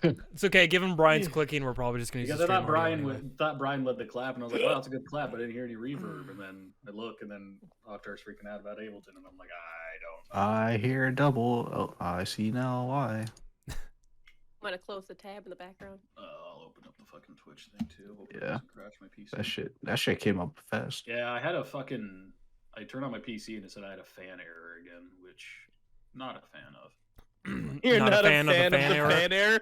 It's okay. Given Brian's clicking, we're probably just gonna use Because the I stream thought audio Brian anyway. thought Brian led the clap, and I was like, "Wow, that's a good clap." But I didn't hear any reverb, and then I look, and then Octar's freaking out about Ableton, and I'm like, I I hear double. Oh, I see now why. I'm gonna close the tab in the background. I'll open up the fucking Twitch thing too. Hope it Yeah. doesn't crash my PC. That shit came up fast. Yeah, I had a fucking. I turned on my PC and it said I had a fan error again, which I'm not a fan of. You're not a fan of the fan error? fan error?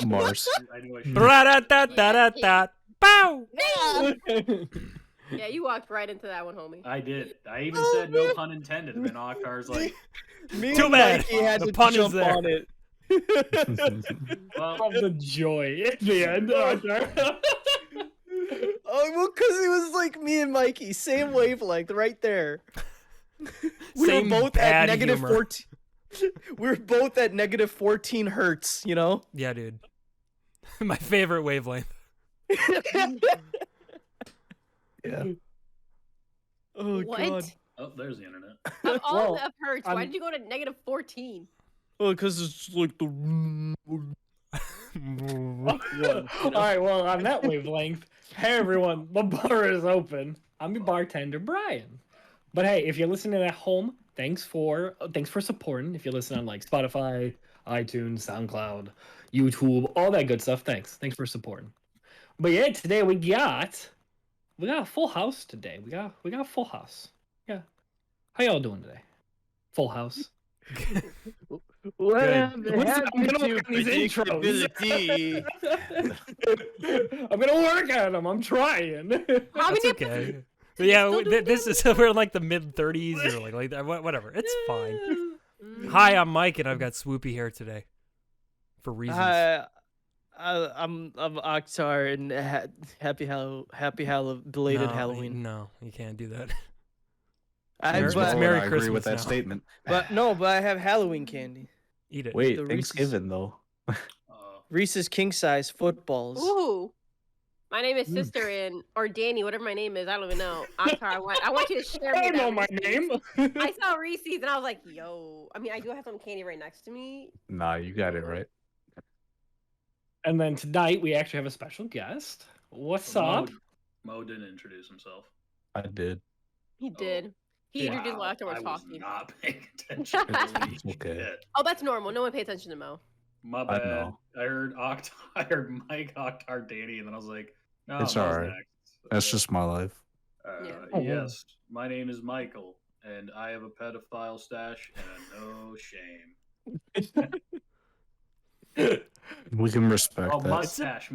Mars. I knew I should. Bra-da-da-da-da-da. Bow! Yeah, you walked right into that one, homie. I did. I even said no pun intended, and then Octar's like, Me Too and bad. Mikey had The to pun is jump there. on it. well, From the joy at the end. Oh, well, because it was like me and Mikey, same wavelength, right there. We Same were both bad at negative humor. 14. We were both at negative 14 hertz, you know? Yeah, dude. My favorite wavelength. Yeah. Oh, What? God. oh, there's the internet. Of all Well, of hertz, why I'm- did you go to negative 14? Well, because it's like the. All right, well, on that wavelength, hey everyone, the bar is open. I'm your bartender, Brian. But hey, if you're listening at home, thanks for supporting. If you're listening on like Spotify, iTunes, SoundCloud, YouTube, all that good stuff, thanks for supporting. But yeah, today we got a full house today. We got a full house. Yeah, how y'all doing today? Full house. Well, Good. I'm gonna work on these intros. I'm gonna work on them. I'm trying. How That's many okay. So yeah, this is we're in like the mid-30s or like that. Whatever. It's fine. Hi, I'm Mike, and I've got swoopy hair today. For reasons. I'm Akhtar, and happy belated No, Halloween. No, you can't do that. There's but- no Merry one I agree Christmas with that now. statement. But I have Halloween candy. Eat it. Wait, the Thanksgiving though. Reese's king size footballs. Ooh. My name is Sister or Danny, whatever my name is. I don't even know. Akhtar, I want you to share I me don't know that my Reese's. name. I saw Reese's and I was like, yo. I mean, I do have some candy right next to me. Nah, you got it right. And then tonight we actually have a special guest. What's Mo, up? Mo didn't introduce himself. I did. He did. He introduced while Akhtar was I was talking. not paying attention. Holy Okay. shit. Oh, that's normal. No one pays attention to Mo. My I bad. know. I heard Mike, Octar, Danny, and then I was like, no, It's Mo's alright. next. That's just my life. Yeah. Oh, wow. Yes, my name is Michael, and I have a pedophile stash and no shame. We can respect Oh, that. mustache,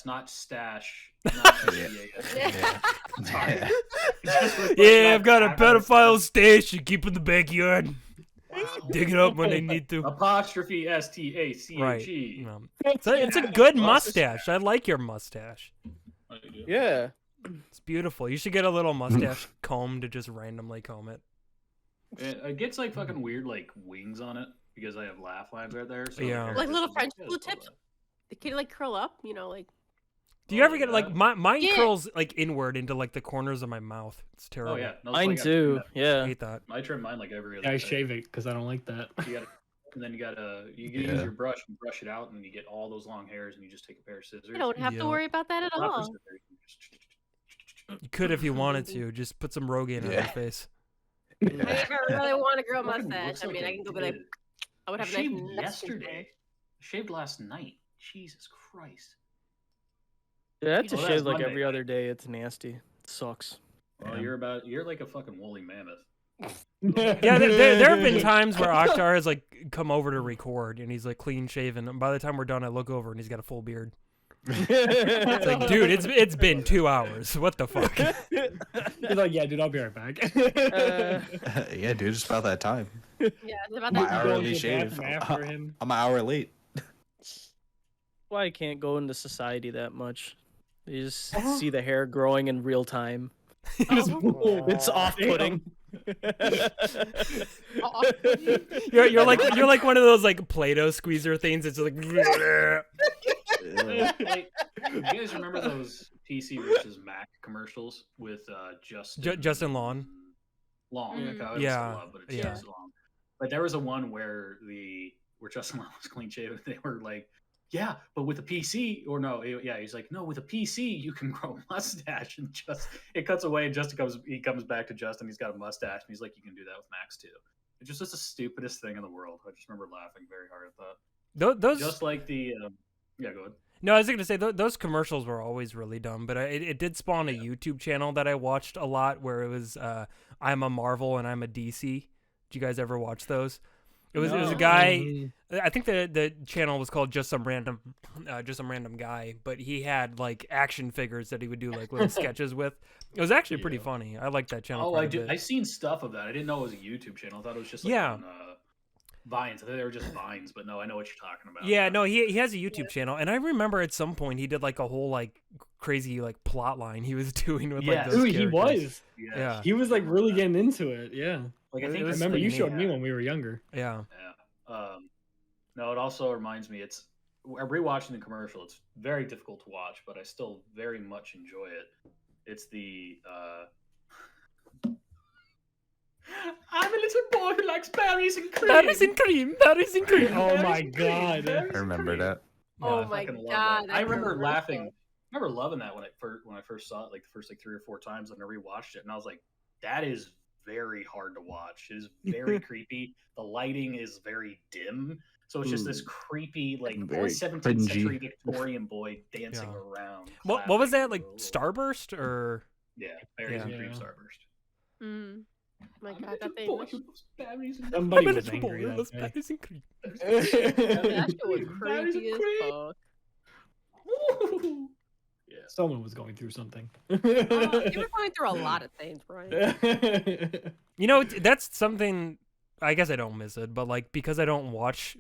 not stash. Not Yeah. Sorry. Yeah, I've got a pedophile stash you keep in the backyard. Wow. Dig it up when they need to. Apostrophe STACHE. Right. It's a good mustache. I like your mustache. Yeah. It's beautiful. You should get a little mustache comb to just randomly comb it. It gets like fucking weird like wings on it because I have laugh lines right there. So Yeah. the hair Like little just- French yeah, blue it's all tips? that. The kid like curl up, like. Do you Oh, ever get like yeah. mine Yeah. curls like inward into like the corners of my mouth? It's terrible. Oh yeah, no, it's Mine like I too. I Yeah. hate that. I trim mine like every other. Yeah, I day. shave it because I don't like that. You gotta, and then you gotta use Yeah. your brush and brush it out, and then you get all those long hairs, and you just take a pair of scissors. You don't have Yeah. to worry about that at Not all. scissors, you just- You could if you wanted to. Just put some Rogaine on your Yeah. face. I mean, if I really want to grow a Fucking mustache, looks I mean, like I can go be like, kid. I would I have a nice shaved Mexican yesterday. style. Shaved last night. Jesus Christ. Yeah, I have to Oh, that's shave like Monday, every right? other day. It's nasty. It sucks. Well, Yeah. you're like a fucking woolly mammoth. Yeah, there have been times where Akhtar has like come over to record and he's like clean shaven, and by the time we're done, I look over and he's got a full beard. It's like, dude, it's been 2 hours. What the fuck? He's like, yeah, dude, I'll be right back. Yeah, dude, it's about that time. Yeah, it's about My that. hourly Go get shave. back after him. I'm an hour late. Why I can't go into society that much. You just see the hair growing in real time. It's off-putting. You're like one of those like Play-Doh squeezer things. It's like. Like, you guys remember those PC versus Mac commercials with Justin Justin Long? Long. Mm. Okay, I Yeah, love, but it's yeah. Justin Long. But there was a one where Justin Long was clean shaven. They were like, yeah, but with a PC, or no, yeah, he's like, no, with a PC you can grow a mustache, and just it cuts away, and Justin comes back to Justin. He's got a mustache, and he's like, you can do that with Max too. It's just the stupidest thing in the world. I just remember laughing very hard at that. Those Just like the yeah, go ahead. No, I was gonna say those commercials were always really dumb, but it did spawn a YouTube channel that I watched a lot where it was I'm a Marvel and I'm a DC. Did you guys ever watch those? It was a guy. I think the channel was called just some random guy, but he had like action figures that he would do like little sketches with. It was actually pretty funny. I like that channel. Oh, quite I a do. bit. I've seen stuff of that. I didn't know it was a YouTube channel. I thought it was just like on Vines. I thought they were just Vines, but no, I know what you're talking about. Yeah, no, he has a YouTube channel, and I remember at some point he did like a whole like crazy like plot line he was doing with like those Dude, he characters. was. Yes. Yeah. He was like really getting into it. Yeah. Like I It think I was remember pretty you neat. showed me when we were younger. Yeah. No, it also reminds me. Rewatching the commercial. It's very difficult to watch, but I still very much enjoy it. It's the I'm a little boy who likes berries and cream. Berries and cream. Berries and cream. Oh my god. I remember that. Oh I my fucking love god! that. I remember commercial. laughing. I remember loving that when I first saw it, like the first like 3 or 4 times, and I rewatched it, and I was like, that is very hard to watch. It is very creepy. The lighting is very dim, so it's just this creepy, like Very 17th cringy. century Victorian boy dancing around. What was that, like clapping. Starburst or? Yeah, berries and Yeah. cream starburst. Mm. My I'm a god, little that thing boy was... who loves berries and Somebody I'm a was little angry boy, that those day. berries and cream. that shit was Berries and creepy as cream. fuck. Woo! Yeah. Someone was going through something. You were going through a lot of things, Brian. You know, that's something. I guess I don't miss it, but like because I don't watch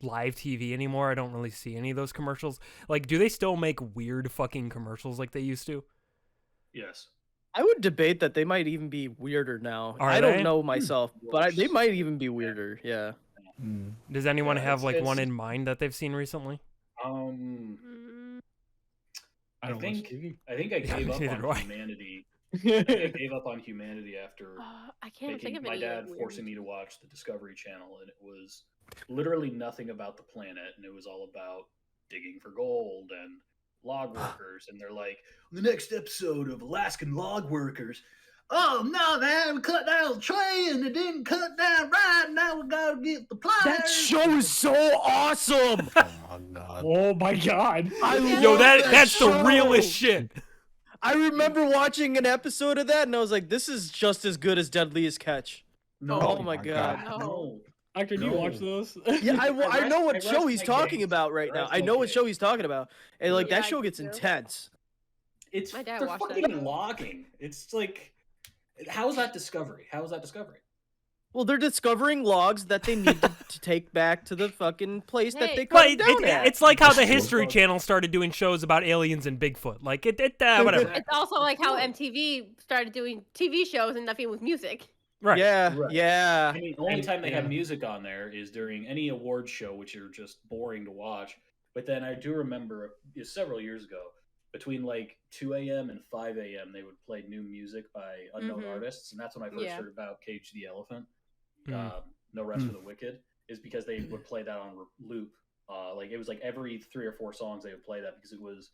live TV anymore, I don't really see any of those commercials. Like, do they still make weird fucking commercials like they used to? Yes. I would debate that they might even be weirder now. Are I they? don't know myself, but they Worse. might even be weirder. Yeah. Does anyone Yeah, have like one it's- in mind that they've seen recently? Mm. I don't think- watch TV. I think I gave up Neither do I. on humanity. I think I gave up on humanity after I can't think making of my any. dad weird- forcing me to watch the Discovery Channel, and it was literally nothing about the planet, and it was all about digging for gold and log workers, and they're like, the next episode of Alaskan log workers. Oh no, man, we cut down the tree and it didn't cut down right. Now we gotta get the pliers. That show is so awesome. Oh my god. Oh my god. I Yo, love that's the show. realest shit. I remember watching an episode of that, and I was like, "This is just as good as Deadliest Catch." No, Oh my god. No. Actor, do you No. watch those? Yeah, I I know what rest show my he's talking case. about right I now. rest I my know what case. show he's talking about, and like Yeah, that I show do gets too. intense. It's My dad they're watched that fucking too. logging. It's like, how is that Discovery? How is that Discovery? Well, they're discovering logs that they need to take back to the fucking place that Hey. they Well, cut down at. it's like how the That's true. History Channel started doing shows about aliens and Bigfoot. Like whatever. It's also like how MTV started doing TV shows and nothing with music. Right. Yeah, Right. yeah. I mean, the only time they have yeah. music on there is during any award show, which are just boring to watch. But then I do remember several years ago, between like 2 a.m. and 5 a.m., they would play new music by unknown Mhm. artists, and that's when I first Yeah. heard about Cage the Elephant. Mhm. No Rest for the Wicked is because they would play that on loop. Like it was like every 3 or 4 songs they would play that because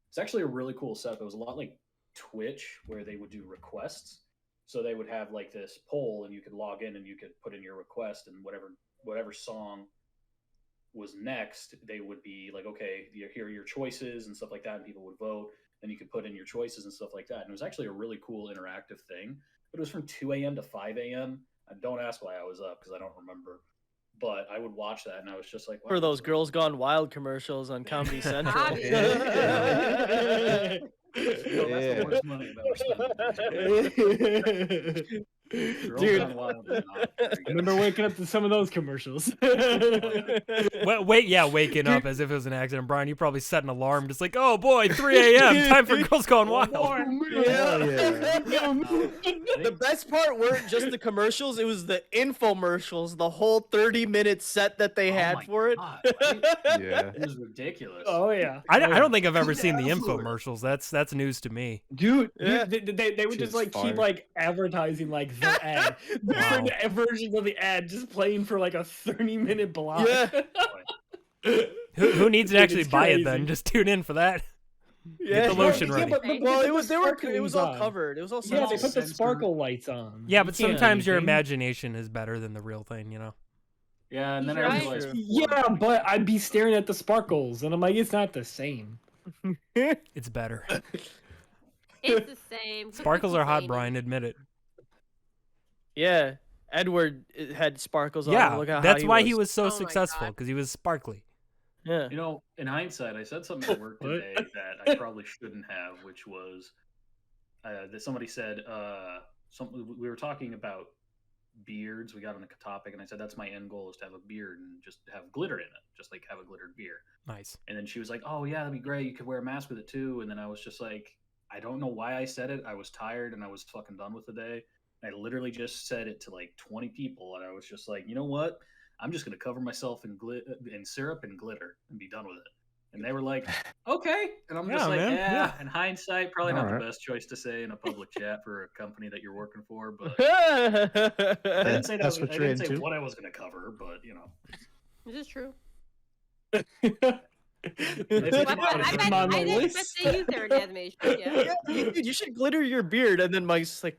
it's actually a really cool setup. It was a lot like Twitch where they would do requests. So they would have like this poll, and you could log in and you could put in your request, and whatever song was next, they would be like, okay, here are your choices and stuff like that, and people would vote, and you could put in your choices and stuff like that. And it was actually a really cool interactive thing. But it was from 2 a.m. to 5 a.m. And don't ask why I was up because I don't remember. But I would watch that, and I was just like, wow, For those that's Girls Gone Wild commercials on Comedy Central. Obviously. No, that's the worst money I've ever spent. Girls Dude, Gone Wild is not very I good. remember waking up to some of those commercials. Waking up as if it was an accident. Brian, you probably set an alarm just like, oh boy, 3 a.m. Time for Girls Gone Wild. The best part weren't just the commercials, it was the infomercials, the whole 30-minute set that they Oh had my for it. God, right? Yeah. It was ridiculous. Oh yeah. I don't think I've ever seen the Absolutely. infomercials. That's news to me. Dude, Yeah. they would just Shit's like keep fire. like advertising like the ad. Different versions of the ad just playing for like a 30-minute block. Yeah. Who needs to Dude, actually it's buy it crazy. then? Just tune in for that. Yeah. the lotion ready. but Well, they it put was the it was all sparklings on. covered. It was all Yeah, they censored. put the censored. sparkle lights on. Yeah, You but can't sometimes your anything. imagination is better than the real thing, you know? Yeah, and then I Right. realized. Yeah, but I'd be staring at the sparkles, and I'm like, it's not the same. It's better. It's the same. Quit Sparkles are hot, complaining. Brian. Admit it. Yeah, Edward had sparkles on him. Yeah, Look at that's how why he was so Oh my successful, God. because he was sparkly. Yeah. You know, in hindsight, I said something at work What? today that I probably shouldn't have, which was that somebody said we were talking about beards. We got on the topic, and I said that's my end goal is to have a beard and just have glitter in it, just like have a glittered beard. Nice. And then she was like, "Oh yeah, that'd be great. You could wear a mask with it too." And then I was just like, I don't know why I said it. I was tired and I was fucking done with the day. I literally just said it to like 20 people, and I was just like, you know what? I'm just gonna cover myself in syrup and glitter and be done with it. And they were like, okay. And I'm just Yeah, like, man, yeah. yeah. In hindsight, probably not Alright. the best choice to say in a public chat for a company that you're working for. But I didn't say that. That's I what you're didn't say into? what I was gonna cover, but you know. This is true. It's Well, on I the bet, on the I didn't bet list. they use their animation. Yeah. Dude, you should glitter your beard, and then Mike's like,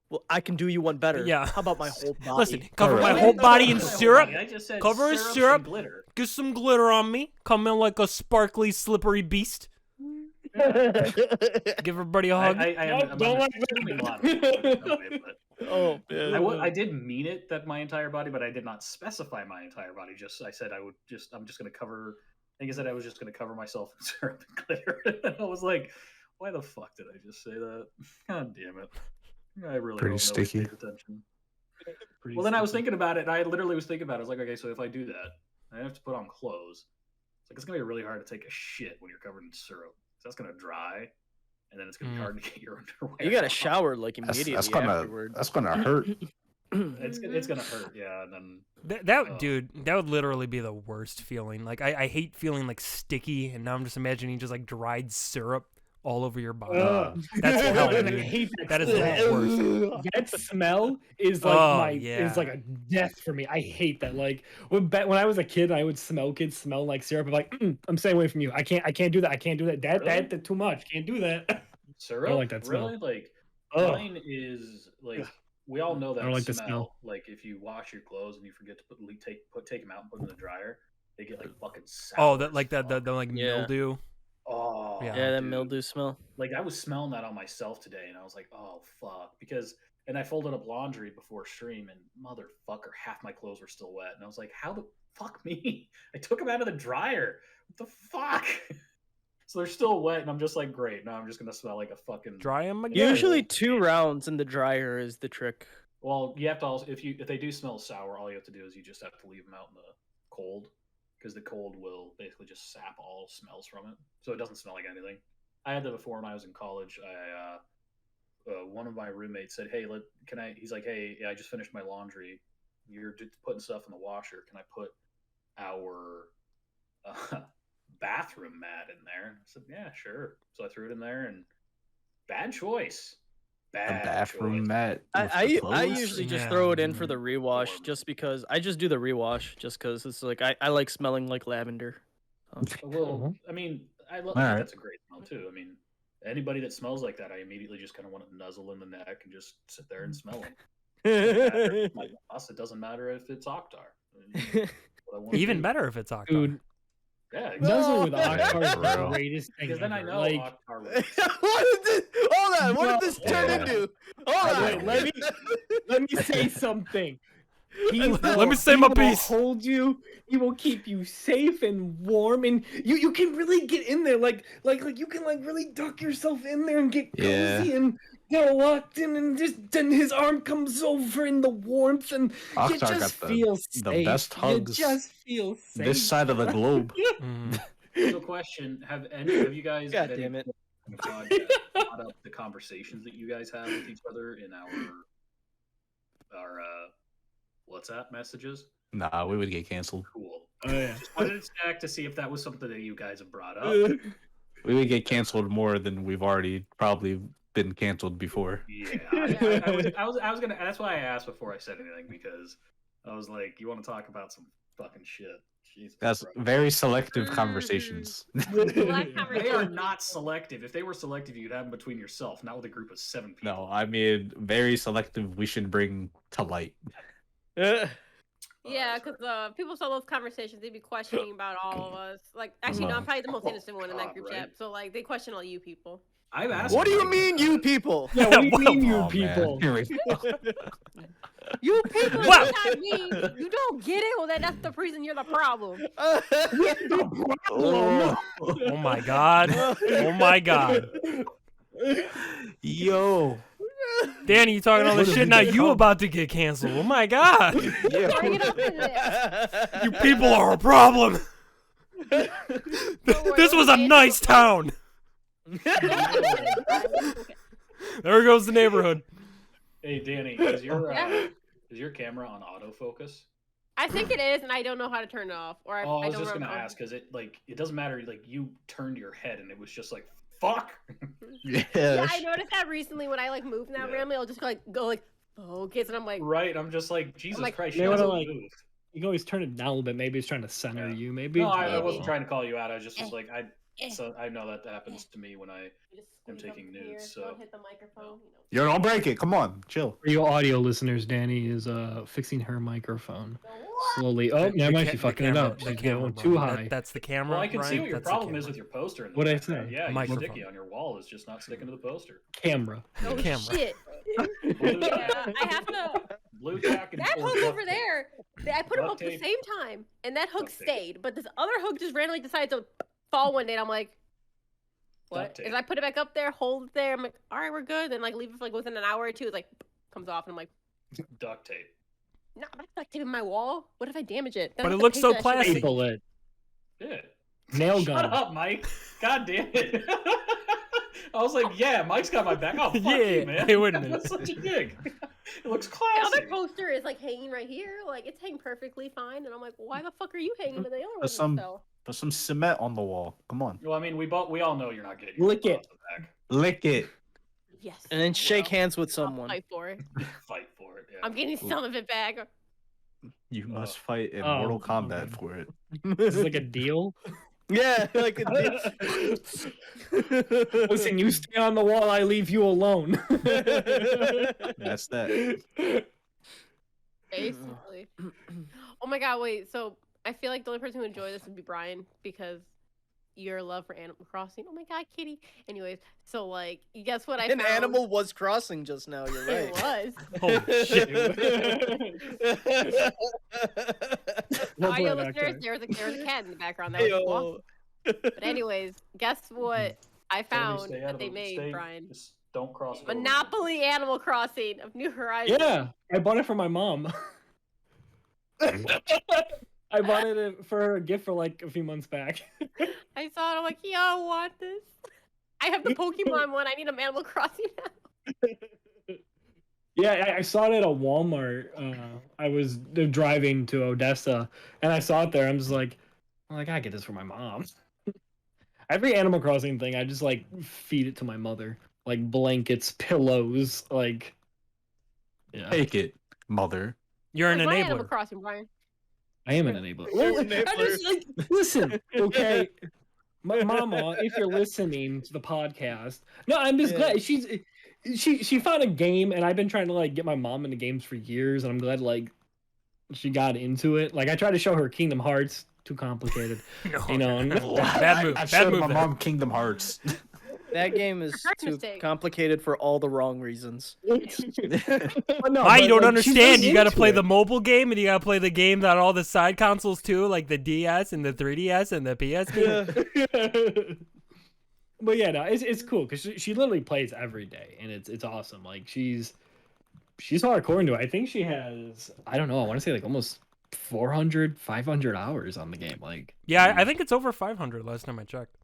"Well, I can do you one better. Yeah. How about my whole body?" Listen, cover Alright. my whole body in My whole syrup. body. I just said Cover in syrups syrup. and glitter. Get some glitter on me. Come in like a sparkly, slippery beast. Give everybody a hug. Nope, don't like that. Oh man. I did mean it that my entire body, but I did not specify my entire body. I said I'm just gonna cover. I think I said I was just gonna cover myself in syrup and glitter. And I was like, why the fuck did I just say that? God damn it! I really Pretty hope nobody sticky. pays attention. Well, then I was thinking about it, and I literally was thinking about it. I was like, okay, so if I do that, I have to put on clothes. It's like it's gonna be really hard to take a shit when you're covered in syrup. So that's gonna dry, and then it's gonna be hard to get your underwear. You gotta off. shower like That's, immediately that's gonna afterwards. that's gonna hurt. It's gonna hurt, yeah. And then Dude, that would literally be the worst feeling. Like, I hate feeling like sticky, and now I'm just imagining just like dried syrup all over your body. That's Oh, hell, and I dude. hate That is smell. the worst. That smell is like Oh, yeah. is like a death for me. I hate that. Like when I was a kid, I would smell kids smell like syrup. I'm like, I'm staying away from you. I can't do that. I can't do that. That's too much. Can't do that. syrup, like that smell. really? Like Ugh. mine is like we all know that I don't like the smell. Like if you wash your clothes and you forget to take them out and put them in the dryer, they get like fucking sour. Oh, that as like that fuck. the like Yeah. mildew. Oh Yeah. Yeah, that dude. mildew smell. Like I was smelling that on myself today, and I was like, oh fuck, and I folded up laundry before stream, and motherfucker, half my clothes were still wet, and I was like, how the fuck me? I took them out of the dryer. What the fuck? So they're still wet, and I'm just like, great. Now I'm just gonna smell like a fucking. Dry them again. Usually 2 rounds in the dryer is the trick. Well, you have to also if they do smell sour, all you have to do is you just have to leave them out in the cold, because the cold will basically just sap all smells from it, so it doesn't smell like anything. I had that before when I was in college. One of my roommates said, "Hey, can I?" He's like, "Hey, yeah, I just finished my laundry. You're just putting stuff in the washer. Can I put our bathroom mat in there?" I said, "Yeah, sure." So I threw it in there, and bad choice. A Bad bathroom choice. mat. with the I clothes? usually just Yeah. throw it in for the Warm. rewash just because I just do the rewash just because it's like I like smelling like lavender. Well, I mean, I think Alright. that's a great smell too. I mean, anybody that smells like that, I immediately just kind of want to nuzzle in the neck and just sit there and smell it. My boss, it doesn't matter if it's Oktar. What I wanna Even do. better if it's Octo. Dude, Yeah, exactly. nuzzling with Yeah, Oktar is for the real. greatest thing Because then I ever. know Like, Oktar works. What did this? Hold on. What did this turn Yeah. into? Hold on. wait, let me say something. Let me say my will piece. Hold you. He will keep you safe and warm, and you can really get in there. Like you can like really duck yourself in there and get cozy Yeah. and get locked in, and just then his arm comes over in the warmth, and you Oktar just got feel the safe. best hugs You just feel safe. this side of the globe. Mm. So, question: Have you guys? God at any damn it. point in the podcast brought up the conversations that you guys have with each other in our WhatsApp messages? Nah, we would get canceled. Cool. Oh yeah. Just wanted to check to see if that was something that you guys have brought up. We would get canceled more than we've already probably been canceled before. Yeah, I was gonna. That's why I asked before I said anything, because I was like, you want to talk about some fucking shit? Jesus That's Christ. very selective conversations. Black They are conversation. not selective. If they were selective, you'd have them between yourself, not with a group of 7 people. No, I mean very selective. We should bring to light. Yeah, because people saw those conversations, they'd be questioning about all of us. Like, actually, no, I'm probably the most innocent one in that group Right. chat. So, like, they question all you people. I've asked. What do you Mike mean, about you it. people? Yeah, what do you mean, you Oh, man. people? Here we go. You people. Wow. That's not me. You don't get it? Well, that's the reason you're the problem. Oh, Oh my god. Oh my god. yo. Danny, you talking all this What shit, did now we you become? about to get canceled. Oh my god. Yeah. Bring it up in there. You people are a problem. Don't worry, This was a we'll nice town. Okay. There goes the neighborhood. Hey, Danny, is Yeah. your camera on autofocus? I think it is, and I don't know how to turn it off. Or I Oh, I was don't just gonna remember. ask, because it doesn't matter. Like, you turned your head and it was just like, fuck. Yeah, I noticed that recently when I like move now Yeah. randomly. I'll just go like focus, and I'm like, Right. I'm just like, Jesus like, Christ. They She wanna, doesn't like, move. You can always turn it down a little bit. Maybe it's trying to center Yeah. you. Maybe. No, I Maybe. wasn't trying to call you out. I just was Eh. like, So I know that happens to me when I. you just I'm squeeze up taking here, nudes, don't so- hit the microphone. You know. Yo, don't break it. Come on, chill. For you audio listeners, Danny is fixing her microphone slowly. Oh, never mind. She's fucking it up. She's going too high. That's the camera. Well, I can see Ryan. what your That's the problem is camera. with your poster. In the What'd I background. say? Yeah, you're Microphone. sticky on your wall. It's just not sticking to the poster. Camera. Oh Camera. shit! Blue, Yeah, I have to. blue tack and That or hook duct over tape. there, I put them Duct up at the tape. same time, and that hook Duct tape. stayed. But this other hook just randomly decided to fall one day, and I'm like, what? Duct tape. As I put it back up there, hold it there, I'm like, all right, we're good. Then like leave it for like within an hour or two, it's like comes off, and I'm like, Duct tape. no, I'm not duct taping my wall. What if I damage it? Then But I it have to looks paint so that shit. classy. Staple it. Yeah. Nail Shut gun. up, Mike. God damn it. I was like, yeah, Mike's got my back. Oh, fuck Yeah, you, man. hey, wait a minute. That's such a dig. It looks The classy. other poster is like hanging right here, like it's hanging perfectly fine, and I'm like, why the fuck are you hanging in the other one? some- So Put some cement on the wall. Come on. Well, I mean, we all know you're not getting your Lick it. back. Lick it. yes, And then shake well, hands with I'll someone. fight for it. Fight for it. Yeah. I'm getting some of it back. You must fight in Oh, Mortal come Kombat on. for it. This is like a deal. Yeah, like Listen, you stay on the wall. I leave you alone. That's that. Basically. Oh my god, wait, so I feel like the only person who would enjoy this would be Brian because your love for Animal Crossing. Oh my god, kitty. Anyways, so like guess what I an found? animal was crossing just now. You're It right. was. Holy shit. Well Audio played, listeners, Actor. there was a cat in the background that was Yo. walking. But anyways, guess what I Totally found stay out that of they the- made, stay- Brian? Just don't cross it over. Monopoly Animal Crossing of New Horizons. Yeah, I bought it for my mom. I bought it for a gift for like a few months back. I saw it, I'm like, yo, I want this. I have the Pokemon one, I need an Animal Crossing now. Yeah, I saw it at a Walmart. I was driving to Odessa, and I saw it there. I'm just like, well, I gotta get this for my mom. Every Animal Crossing thing, I just like feed it to my mother, like blankets, pillows, like. Yeah, Take it, mother. You're an Where's my Animal enabler. Crossing, Brian. I am an enabler. You're Well, an I just, like, listen, okay, my mama, if you're listening to the podcast, no, I'm just Yeah. glad she found a game, and I've been trying to like get my mom into games for years, and I'm glad like she got into it. Like I tried to show her Kingdom Hearts, too complicated, No. you know. And, Bad move. I Bad showed move my there. mom Kingdom Hearts. That game is First too mistake. complicated for all the wrong reasons. But no, Why but, you don't like, she's understand? really You got to into play it. the mobile game, and you got to play the games on all the side consoles too, like the DS and the 3DS and the PS game. But yeah, no, it's cool because she literally plays every day, and it's awesome. Like she's hardcore into it. I think she has, I don't know, I want to say like almost 400, 500 hours on the game. Like Yeah, I think it's over 500 last time I checked.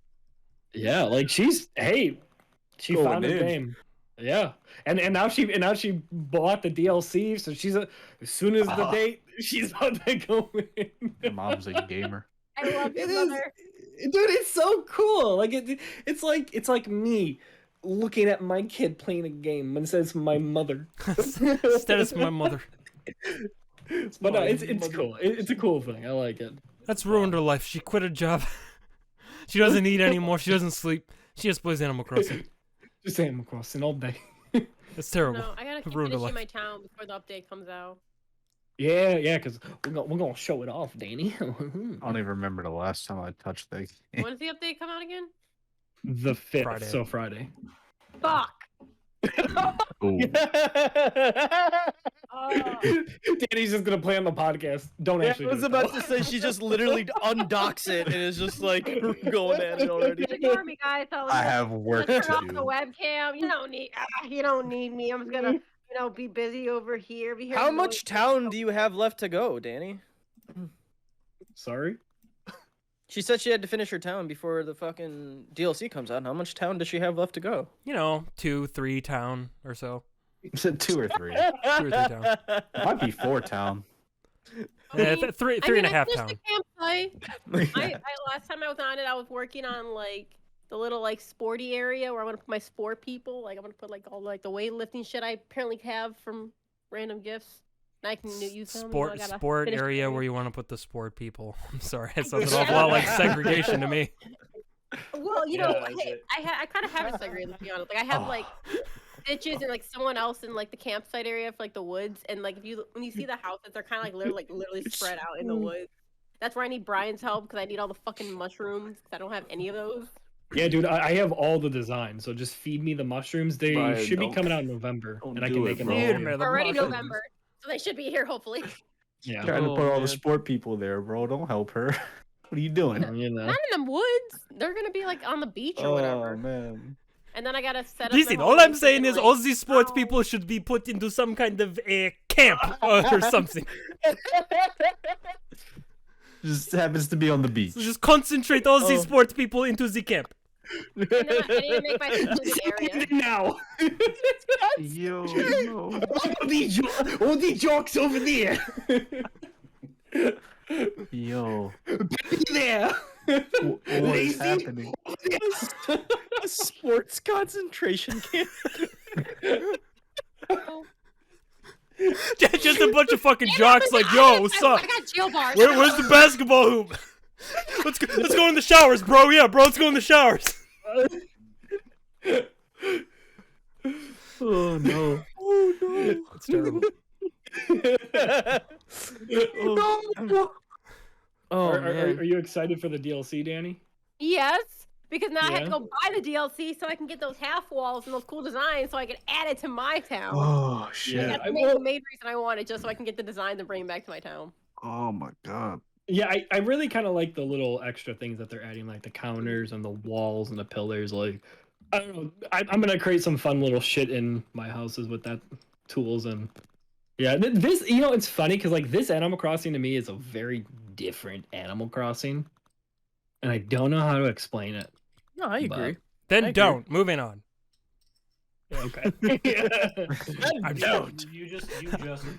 yeah, like she Going found a in. game. Yeah, and now she bought the DLC, so as soon as the date, she's about to go in. Your mom's a gamer. I love your It is. mother. Dude, it's so cool. Like it's like me looking at my kid playing a game and says my mother. Status my mother. But no, it's cool. It's a cool thing. I like it. That's ruined her life. She quit her job. She doesn't eat anymore. She doesn't sleep. She just plays Animal Crossing. Just Animal Crossing all day. It's terrible. No, I gotta keep Ruined her finishing life. my town before the update comes out. Yeah, because we're gonna show it off, Danny. I don't even remember the last time I touched the game. When does the update come out again? The 5th, Friday. so Friday. Fuck. Ooh. Danny's just gonna play on the podcast. Don't Yeah, actually. I was do it, about though. to say she just literally undocks it and is just like going at it already. Ignore me, guys. I have work Turn to off the do. webcam. You don't need me. I'm just gonna, be busy over here. Be How much town do you have left to go, Danny? Sorry. She said she had to finish her town before the fucking DLC comes out. How much town does she have left to go? 2, 3 town or so. You said 2 or 3. 2 or 3 town. It might be 4 town. Yeah, three and a half I town. finished the campsite. I last time I was on it, I was working on like the little like sporty area where I want to put my sport people. Like I'm gonna put like all like the weightlifting shit I apparently have from random gifts. And I can use them. Sport area where you want to put the sport people. I'm sorry, it sounds an awful lot like segregation to me. Well, Yeah, I kind of have it segregated, to be honest. Like I have like stitches and like someone else in like the campsite area for like the woods, and like when you see the houses, they're kind of like literally spread out in the woods. That's where I need Brian's help because I need all the fucking mushrooms because I don't have any of those. Yeah, dude, I have all the designs, so just feed me the mushrooms. They Brian, should be don't- coming out in November, don't and I do can it, make them. bro. all Wait a for you. minute. The Already mushrooms. November, so they should be here hopefully. Yeah, Trying to Oh, put all the man. sport people there, bro. Don't help her. What are you doing? you know. Not in them woods. They're gonna be like on the beach or whatever. Oh man. And then I gotta set up. Listen, all I'm saying is all these sports people should be put into some kind of a camp or something. Just happens to be on the beach. So just concentrate all these sports people into the camp. And then I need to make my secluded area. Now. Yo, no. All the jokes over there. Yo. There. What is Lazy. happening? A sports concentration camp. Just a bunch of fucking jocks like, yo, what's up? I got jail bars. Where's the basketball hoop? Let's go in the showers, bro. Yeah, bro, let's go in the showers. Oh no. Oh no. It's terrible. Oh Are man. you excited for the DLC, Danny? Yes, because now I have Yeah? to go buy the DLC so I can get those half walls and those cool designs so I can add it to my town. Oh shit. Yeah. That's the main reason I want it, just so I can get the designs and bring them back to my town. Oh my god. Yeah, I really kind of like the little extra things that they're adding, like the counters and the walls and the pillars. Like, I don't know, I'm gonna create some fun little shit in my houses with that tools and yeah. This, it's funny because like this Animal Crossing to me is a very different Animal Crossing, and I don't know how to explain it. No, I agree. I Then agree. don't. Moving on. Okay. I'm don't. You just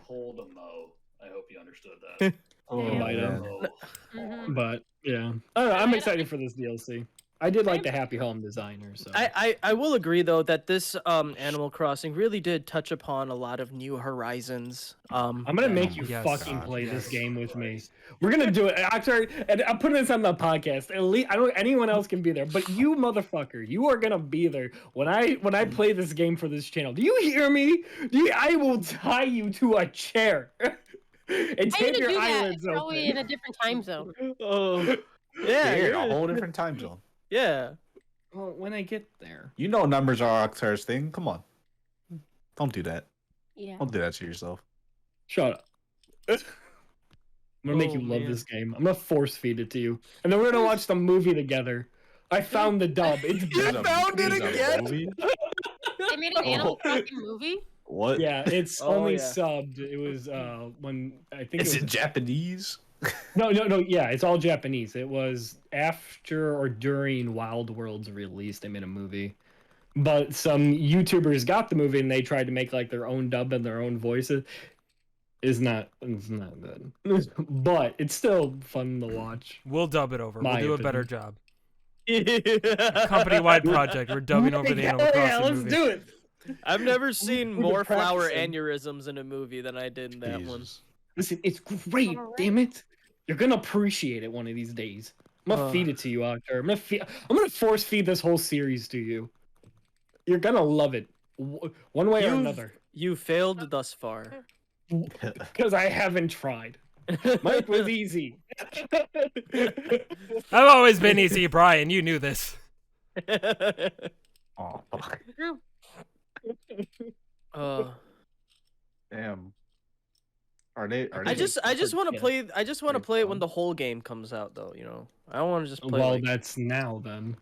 pulled a Mo. I hope you understood that. Oh Yeah. Might have. man. Mhm. But yeah, I don't know, I'm excited for this DLC. I did like the Happy Home designer, so I will agree though that this Animal Crossing really did touch upon a lot of new horizons. I'm gonna make you Yes, fucking God, play this yes. game with me. We're gonna do it. I'm sorry, and I'm putting this on the podcast. At least I don't. Anyone else can be there, but you motherfucker, you are gonna be there when I play this game for this channel. Do you hear me? I will tie you to a chair and I need tape to your do that. eyelids It's probably in open. a different time zone. Oh, Yeah, yeah, you're in yeah, a whole different time zone. yeah. Well, when I get there. You know numbers are Oxar's thing. Come on. Don't do that. Yeah. Don't do that to yourself. Shut up. I'm gonna make Oh, you love man. this game. I'm gonna force feed it to you, and then we're gonna watch the movie together. I found the dub. It's There's good. a- found it there's a again? movie? They made an Animal Crossing movie. What? Yeah, it's Oh, only yeah. subbed. It was when I think Is it it was Japanese? no. Yeah, it's all Japanese. It was after or during Wild World's release. They made a movie, but some YouTubers got the movie and they tried to make like their own dub and their own voices. It's not good, but it's still fun to watch. We'll dub it over. My We'll do a better opinion. job. Company-wide project. We're dubbing over the Animal Crossing let's movie. do it. I've never seen We've been more flower practicing. aneurysms in a movie than I did in that one. Jesus. Listen, it's great. Alright. Damn it, you're gonna appreciate it one of these days. I'm gonna feed it to you, Octar. I'm gonna force feed this whole series to you. You're gonna love it, one way or another. You failed thus far. Because I haven't tried. Mike was easy. I've always been easy, Brian. You knew this. Oh, fuck. Damn. Are they? I just want to play. I just want to play it when the whole game comes out, though. You know, I don't want to just play. Well, like... that's now then.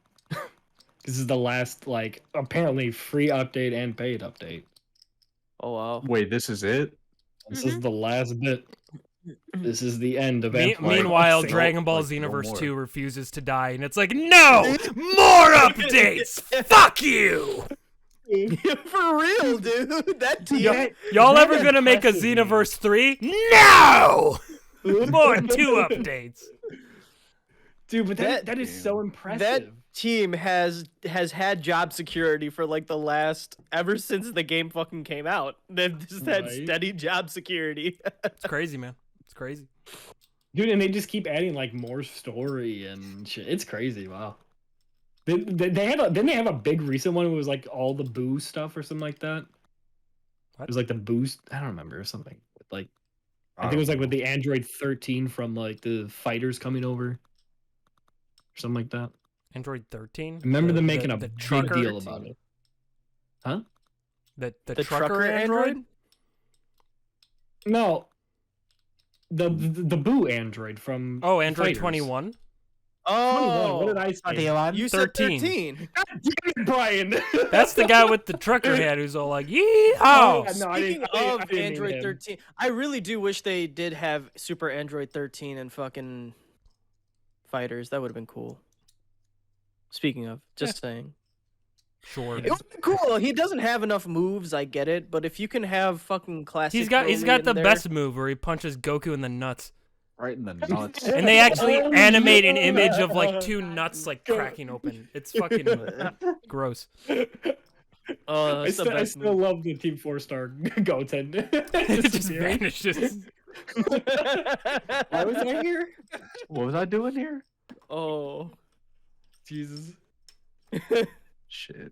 This is the last, like, apparently free update and paid update. Oh wow. Wait, this is it? This is the last bit. This is the end of it. Meanwhile, Like, Dragon Ball like, no Xenoverse more. 2 refuses to die, and it's like, no! More updates! Fuck you! For real, dude. That team. Y'all ever gonna make a Xenoverse 3? No! More 2 updates. Dude, but that is so Damn. impressive. That team has had job security for like the last ever since the game fucking came out. They've just had Right. steady job security. It's crazy, man. It's crazy. Dude, and they just keep adding like more story and shit. It's crazy. Wow. They had didn't they have a big recent one? It was like all the boo stuff or something like that. What? It was like the boost. I don't remember, or something. Like I think it was like with the Android 13 from like the fighters coming over, or something like that. Android 13? I remember them making a the big trucker deal about it. Huh? The trucker Android? No. The boo Android from Oh, Android Fighters. 21? 21. What did Oh, I say? you said 13. 13. God damn it, Brian. That's the guy with the trucker hat who's all like, yeehaw! Oh, no, I Speaking didn't- I of didn't mean Android him. 13, I really do wish they did have Super Android 13 and fucking fighters. That would have been cool. Speaking of, just saying. Sure. It would have been cool. He doesn't have enough moves, I get it, but if you can have fucking classic He's got Broly the in there- best move where he punches Goku in the nuts. Right in the nuts. And they actually Oh, animate an yeah. image of like 2 nuts like cracking open. It's fucking gross. Oh, I that's the still, I best still move. love the Team 4-star Goten. It just vanishes. Why was I here? What was I doing here? Oh. Jesus. Shit.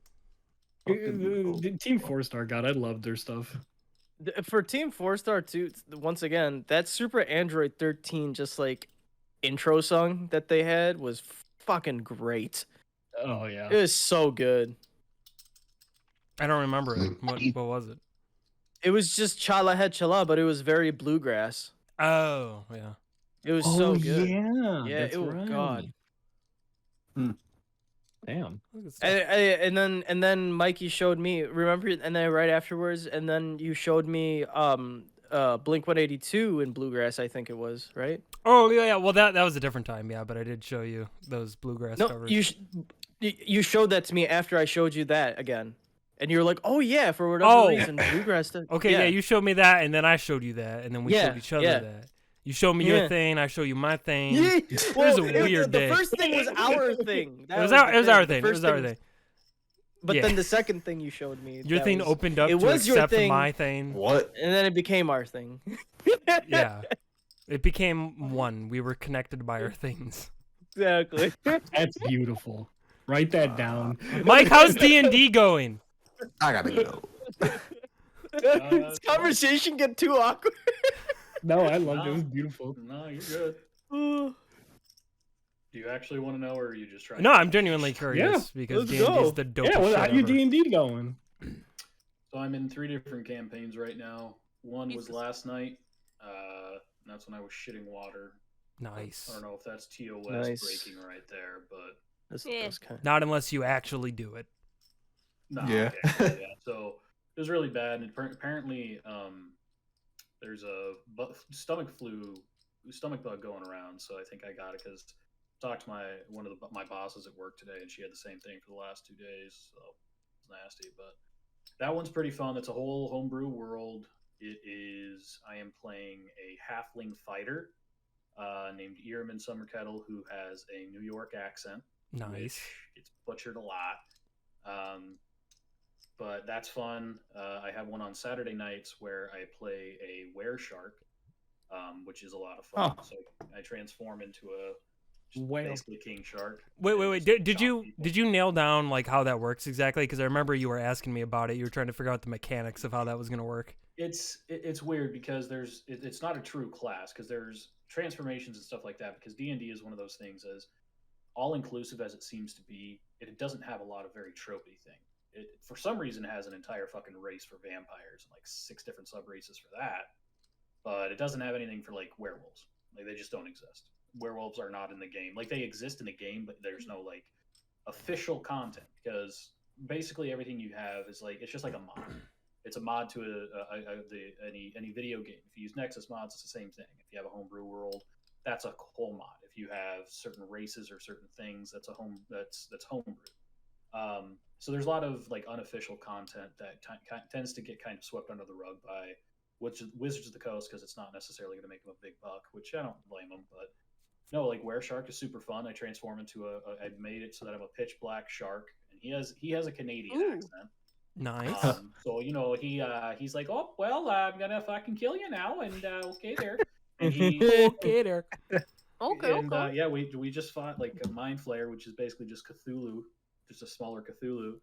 The Team 4-star, God, I loved their stuff. For Team 4-star 2, once again, that Super Android 13 just like intro song that they had was fucking great. Oh, yeah. It was so good. I don't remember it. What was it? It was just Chala Head Chala, but it was very bluegrass. Oh, yeah. It was so good. Yeah, Yeah, that's oh right. god. Damn. And then Mikey showed me, remember, and then right afterwards, and then you showed me Blink 182 in bluegrass, I think it was, right? Oh, yeah. Well, that was a different time, yeah, but I did show you those bluegrass No, covers. you showed that to me after I showed you that again. And you were like, "Oh yeah, for whatever reason, bluegrass." Okay, yeah, you showed me that, and then I showed you that, and then we showed each other that. You showed me your thing, I show you my thing. It was a weird day. The first thing was our thing. It was our thing. It was our thing. But Yeah. then the second thing you showed me, Your that thing was- opened up it to was your accept thing. my thing. What? and then it became our thing. Yeah. It became one. We were connected by our things. Exactly. That's beautiful. Write that down. Mike, how's D&D going? I gotta go. This conversation get too awkward. No, I loved it. It was beautiful. No, you're good. Oh, Do you actually want to know, or are you just trying? No, I'm genuinely curious because let's D&D go. is the dopest Yeah, well, shit how your ever. D&D going? So I'm in 3 different campaigns right now. One was Jesus. last night. And that's when I was shitting water. Nice. I don't know if that's TOS Nice. breaking right there, but Yeah. that's kind Not unless you actually do it. no. Yeah. Okay, yeah. So it was really bad, and apparently, there's a stomach bug going around. So I think I got it because I talked to one of my bosses at work today, and she had the same thing for the last 2 days. So it's nasty, but that one's pretty fun. It's a whole homebrew world. It is. I am playing a halfling fighter named Earman Summerkettle, who has a New York accent. Nice. which gets butchered a lot. But that's fun. I have one on Saturday nights where I play a were shark, which is a lot of fun. Oh. So I transform into a just Whale. basically king shark. Wait. and Did, just did chop you people. did you nail down like how that works exactly? Because I remember you were asking me about it. You were trying to figure out the mechanics of how that was gonna work. It's weird because it's not a true class because there's transformations and stuff like that because D&D is one of those things as all inclusive as it seems to be. It doesn't have a lot of very tropey thing. It for some reason has an entire fucking race for vampires and like 6 different sub races for that, but it doesn't have anything for like werewolves. Like they just don't exist. Werewolves are not in the game. Like they exist in the game, but there's no like official content because basically everything you have is like it's just like a mod. It's a mod to any video game. If you use Nexus mods, it's the same thing. If you have a homebrew world, that's a whole mod. If you have certain races or certain things, that's homebrew. So there's a lot of like unofficial content that tends to get kind of swept under the rug by Wizards of the Coast because it's not necessarily going to make them a big buck, which I don't blame them. But no, like Were Shark is super fun. I transform into I made it so that I'm a pitch black shark, and he has a Canadian Ooh. accent. Nice. So he's like, oh well, I'm gonna fucking kill you now, and okay there. And Okay there. Okay. and Okay. yeah, we just fought like a Mind Flayer, which is basically just Cthulhu, just a smaller Cthulhu,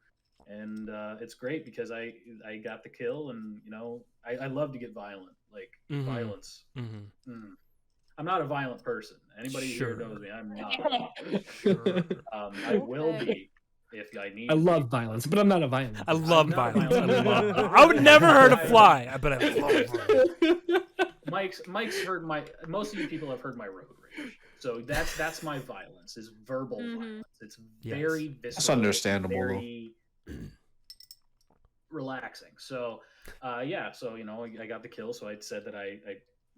and it's great because I got the kill, and I love to get violent, like Mhm. violence. Mm-hmm. I'm not a violent person. Anybody Sure. here knows me. I'm not. I will be if I need. I to love be. violence, but I'm not a violent. I person. love not violence. I violent. love. I would never hurt a fly, but I love violence. Mike's heard my. Most of you people have heard my road rage. So that's my violence. Is verbal violence. It's Yes. very visceral. That's understandable, though. Very relaxing. So yeah. So I got the kill. So I said that I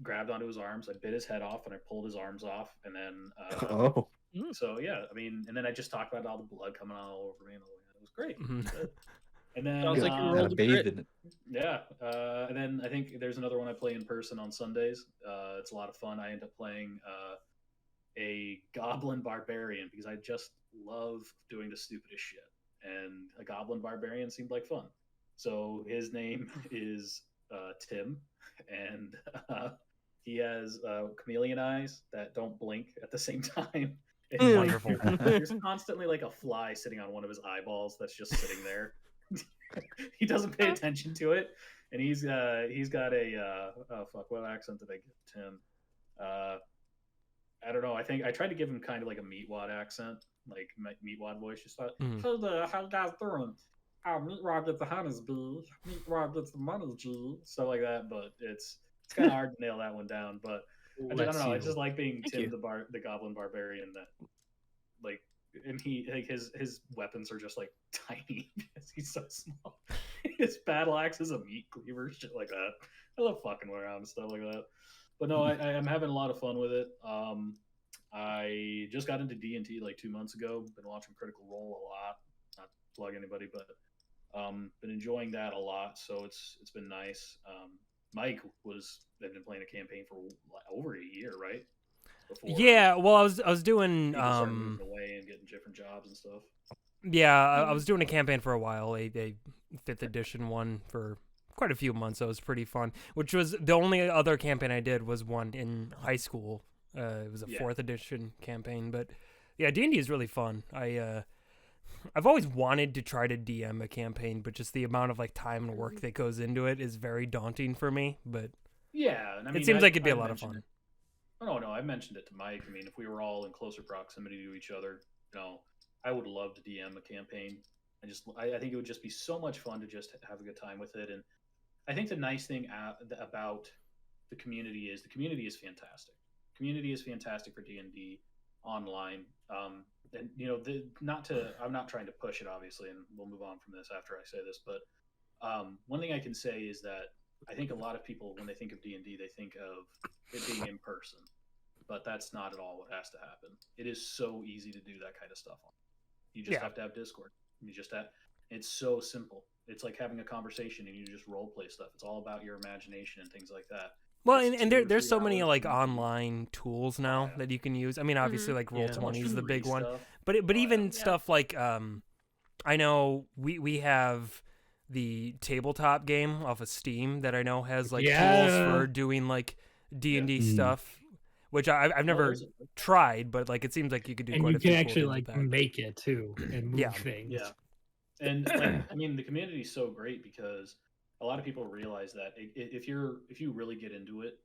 grabbed onto his arms. I bit his head off, and I pulled his arms off, and then. Oh. So yeah, I mean, and then I just talked about all the blood coming all over me, and all that. It was great. Mhm. And then Sounds like you Kinda rolled a bathed crit. in it. yeah, and then I think there's another one I play in person on Sundays. It's a lot of fun. I end up playing a goblin barbarian because I just love doing the stupidest shit, and a goblin barbarian seemed like fun. So his name is Tim, and he has chameleon eyes that don't blink at the same time. And, Wonderful. There's constantly like a fly sitting on one of his eyeballs that's just sitting there. He doesn't pay attention to it, and he's got a oh fuck, what accent did I give Tim? I don't know. I think I tried to give him kind of like a Meatwad accent, like Meatwad voice. Just thought, Mhm. hey there, how you guys doing? Meatwad gets the honey's bee. Meatwad gets the money's G. Stuff like that, but it's kind of hard to nail that one down. But I don't know. I just like being Thank Tim you. the Goblin Barbarian. That like, and he like his weapons are just like tiny because he's so small. His battle axe is a meat cleaver, shit like that. I love fucking around and stuff like that. But no, I'm having a lot of fun with it. I just got into D&T like 2 months ago. Been watching Critical Role a lot. Not to plug anybody, but been enjoying that a lot. So it's been nice. Mike they've been playing a campaign for over a year, right? Before Yeah. Well, I was doing people started moving away and getting different jobs and stuff. yeah, I was doing a campaign for a while, a 5th edition one for quite a few months. So it was pretty fun. Which was the only other campaign I did was one in high school. It was a 4th edition campaign, but yeah, D&D is really fun. I've always wanted to try to DM a campaign, but just the amount of like time and work that goes into it is very daunting for me. But Yeah, and I mean, it seems like it'd be I a lot of mentioned fun. it. Oh no, I mentioned it to Mike. I mean, if we were all in closer proximity to each other, I would love to DM a campaign. I think it would just be so much fun to just have a good time with it. And I think the nice thing about the community is fantastic. Community is fantastic for D&D online. And I'm not trying to push it, obviously, and we'll move on from this after I say this. But one thing I can say is that I think a lot of people, when they think of D&D, they think of it being in person, but that's not at all what has to happen. It is so easy to do that kind of stuff. You just have to have Discord. It's so simple. It's like having a conversation and you just role play stuff. It's all about your imagination and things like that. Well, It's and 2 or there's 3 so many hours like from- online tools now yeah. that you can use. I mean, obviously like Yeah. Roll20 is the big one, Stuff. but Oh, yeah. even Yeah. stuff like I know we have the tabletop game off of Steam that I know has like tools Yeah. for doing like D&D Yeah. stuff, which I've never there's- tried, but like it seems like you could do And quite you a few can cool actually things like with that. make it too and move Yeah. things. Yeah. And like, I mean, the community is so great because a lot of people realize that if you really get into it,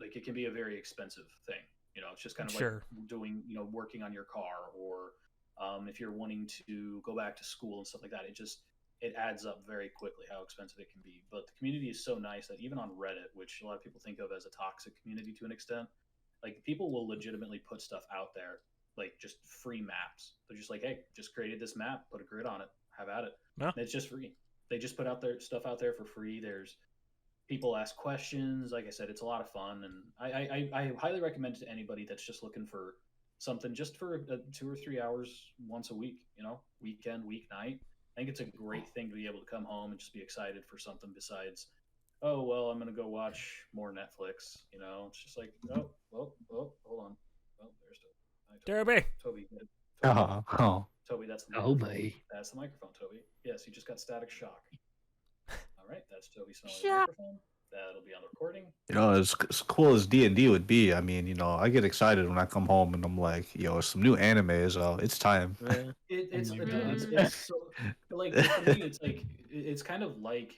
like it can be a very expensive thing. You know, it's just kind of Sure. like doing, working on your car, or if you're wanting to go back to school and stuff like that. It adds up very quickly how expensive it can be. But the community is so nice that even on Reddit, which a lot of people think of as a toxic community to an extent, like people will legitimately put stuff out there, like just free maps. They're just like, hey, just created this map, put a grid on it, have at it. Yeah. And it's just free. They just put out their stuff out there for free. There's people ask questions. Like I said, it's a lot of fun, and I highly recommend it to anybody that's just looking for something just for 2 or 3 hours once a week. Weekend, weeknight. I think it's a great thing to be able to come home and just be excited for something besides, oh well, I'm gonna go watch more Netflix. It's just like, oh, hold on, oh, there's Derby. Toby. Oh. Toby, that's the Oh, microphone. my. That's the microphone, Toby. Yes, you just got static shock. All right, that's Toby smelling the Shock. microphone. That'll be on the recording. As cool as D&D would be, I mean, I get excited when I come home and I'm like, some new anime, so it's time. Yeah. It's my dude, God. it's so like for me, it's like it's kind of like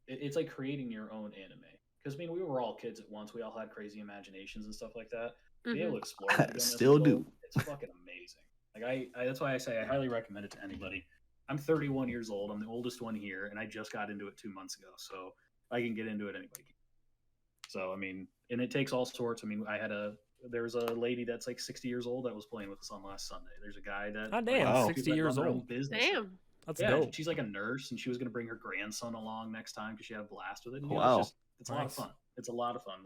it's like creating your own anime. Because I mean, we were all kids at once. We all had crazy imaginations and stuff like that. Being able to explore it again as an Still do. adult, it's fucking amazing. Like I that's why I say I highly recommend it to anybody. I'm 31 years old. I'm the oldest one here, and I just got into it 2 months ago, so I can get into it anybody can. So I mean, and it takes all sorts. I mean, there's a lady that's like 60 years old that was playing with us on last Sunday. There's a guy that God damn, Wow. 60 that years run their own old. business. Damn. That's Yeah, dope. she's like a nurse, and she was going to bring her grandson along next time because she had a blast with it. And, Wow. it's a lot of Nice. fun. It's a lot of fun.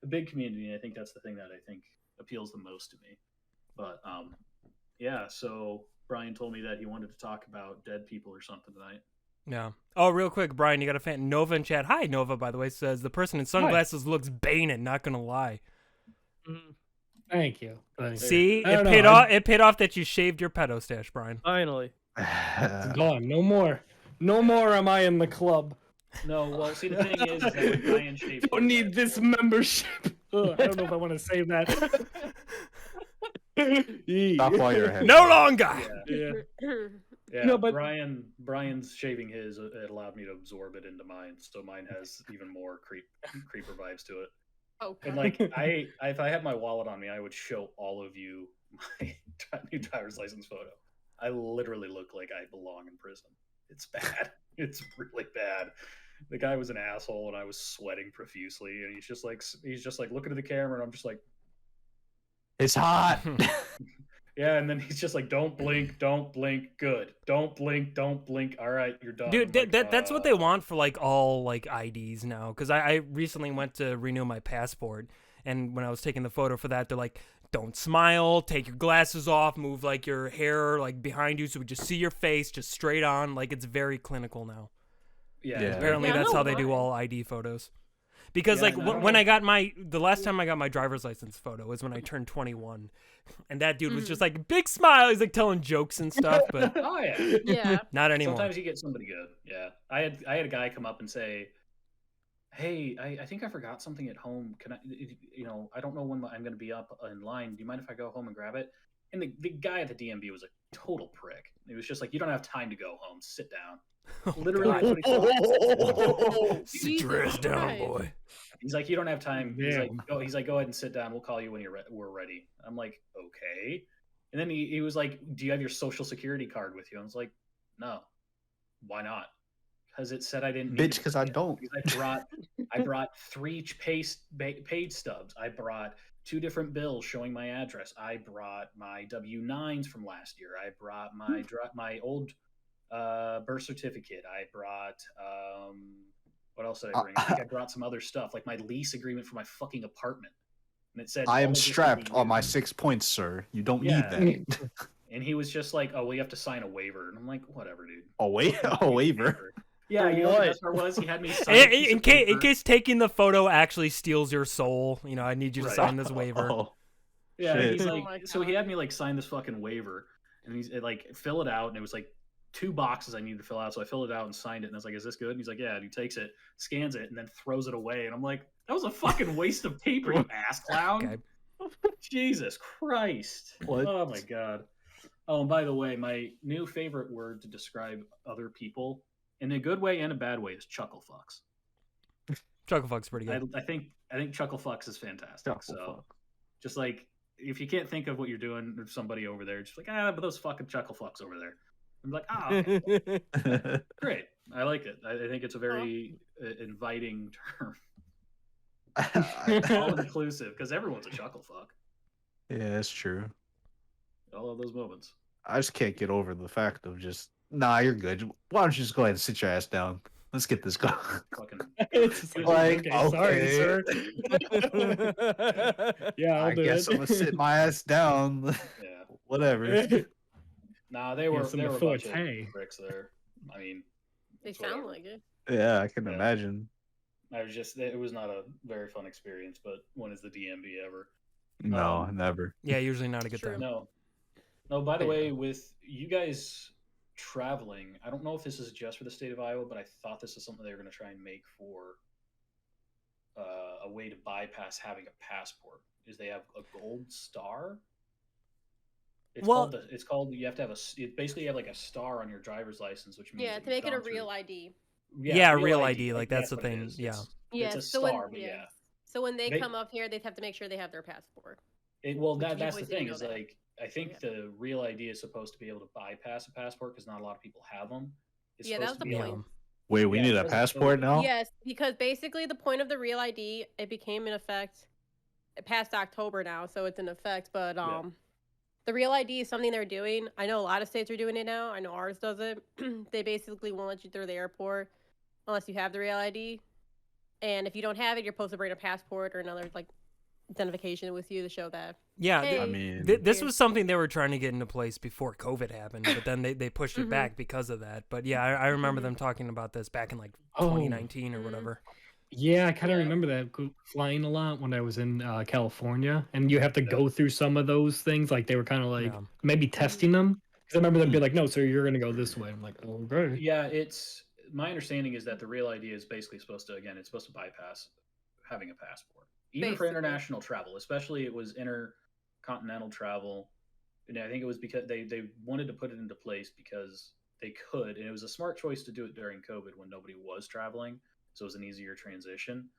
A big community. And I think that's the thing that I think appeals the most to me. But yeah. So Brian told me that he wanted to talk about dead people or something tonight. Yeah. Oh, real quick, Brian, you got a fan. Nova in chat. Hi, Nova, by the way, says the person in sunglasses looks baning, not going to lie. Thank you. See, I it don't know, paid I- off. It paid off that you shaved your pedo stash, Brian. Finally. It's gone. No more. No more am I in the club. No, well, see, the thing is that when Brian shaved Don't his need head- this membership. Ugh, I don't know if I want to save that. Stop while you're ahead. No longer. Yeah. Yeah. Yeah, No, but- Brian's shaving his. It allowed me to absorb it into mine, so mine has even more creeper vibes to it. Oh, And God. like if I had my wallet on me, I would show all of you my new driver's license photo. I literally look like I belong in prison. It's bad. It's really bad. The guy was an asshole, and I was sweating profusely. And he's just like looking at the camera, and I'm just like, It's hot. yeah. And then he's just like, don't blink, good. Don't blink. All right, you're done. Dude, I'm like, that's what they want for like all like IDs now. Because I recently went to renew my passport, and when I was taking the photo for that, they're like, don't smile, take your glasses off, move like your hair like behind you so we just see your face, just straight on. Like it's very clinical now. Yeah. Yeah. Apparently Yeah, that's no, how they do why? all ID photos. Because Yeah, like no. when I got the last time I got my driver's license photo was when I turned 21, and that dude was just like big smile. He's like telling jokes and stuff, but Oh yeah. Yeah. not anymore. Sometimes you get somebody good. Yeah. I had a guy come up and say, hey, I think I forgot something at home. Can I, I don't know when I'm going to be up in line. Do you mind if I go home and grab it? And the guy at the DMV was a total prick. He was just like, you don't have time to go home. Sit down. Literally, that's what he said. Sit your ass down, Christ. boy. He's like, you don't have time. Damn. He's like, go ahead and sit down. We'll call you when we're ready. I'm like, okay. And then he was like, do you have your social security card with you? I was like, no. Why not? Because it said I didn't. need Bitch, it. because I don't. Because I brought 3 paid stubs. I brought 2 different bills showing my address. I brought my W-9s from last year. I brought my old birth certificate. I brought what else did I bring? I think I brought some other stuff, like my lease agreement for my fucking apartment. And it said I all am of this can be strapped on my used. 6 points, sir. You don't Yeah. need that. And he was just like, "Oh, well, you have to sign a waiver." And I'm like, "Whatever, dude." A waiver? Yeah, you know what the best part was? He had me sign a piece In of case, paper. in case taking the photo actually steals your soul, you know, I need you to sign this waiver. Oh, Yeah, shit. he's Oh like, my so he God. had me like sign this fucking waiver, and he's like, fill it out, and it was like 2 boxes I needed to fill out, so I filled it out and signed it, and I was like, is this good? And he's like, yeah, and he takes it, scans it, and then throws it away, and I'm like, that was a fucking waste of paper, you ass clown. Okay. Jesus Christ. What? Oh my God. Oh, and by the way, my new favorite word to describe other people, in a good way and a bad way, is chuckle fucks. Chucklefuck's pretty good. I think chuckle fucks is fantastic. So just like if you can't think of what you're doing or somebody over there, just like but those fucking chuckle fucks over there. I'm like okay, great. I like it. I think it's a very inviting term, all inclusive, because everyone's a chuckle fuck. Yeah, that's true. All of those moments. I just can't get over the fact of just, nah, you're good. Why don't you just go ahead and sit your ass down? Let's get this going. Fucking It's just Like, okay, sorry, sir. okay. Yeah, I'll I do guess it. I'm gonna sit my ass down. yeah. Whatever. Nah, they were some they were a bunch forte. of bricks there. I mean, They it's sound whatever. like it. Yeah, I can Yeah. imagine. It was not a very fun experience, but when is the DMV ever? No, never. Yeah, usually not a good True. time. No, by the Yeah. way, with you guys traveling, I don't know if this is just for the state of Iowa, but I thought this is something they were going to try and make for a way to bypass having a passport. Is they have a gold star? It's called you have to have basically you have like a star on your driver's license, which means Yeah, that to make you've it a gone real through- ID. Yeah, real ID, like, that's the what it thing, is. yeah. Yeah, It's a so star, when, but yeah. So when they They- come up here, they have to make sure they have their passport. Well, Which you that's the boys didn't thing know is that. like I think the real ID is supposed to be able to bypass a passport because not a lot of people have them. It's Yeah, that supposed was to the be point. able- Wait, we Yeah, need a because of passport COVID. now? Yes, because basically the point of the real ID, it became in effect past October now, so it's in effect. But the real ID is something they're doing. I know a lot of states are doing it now. I know ours does it. They basically won't let you through the airport unless you have the real ID. And if you don't have it, you're supposed to bring a passport or another like identification with you to show that. Yeah, Hey, I mean, this Weird. was something they were trying to get into place before COVID happened, but then they pushed it Mhm. back because of that. But yeah, I remember Mhm. them talking about this back in like Oh. 2019 or Mhm. whatever. Yeah, I kind of Yeah. remember that flying a lot when I was in California, and you have to go through some of those things. Like they were kind of like Yeah. maybe testing them. Because I remember them being like, "No, sir, you're gonna go this way." I'm like, "Okay." Yeah, it's my understanding is that the real ID is basically supposed to it's supposed to bypass having a passport, even for Basically. international travel. Especially it was intercontinental travel, and I think it was because they wanted to put it into place because they could, and it was a smart choice to do it during COVID when nobody was traveling, so it was an easier transition.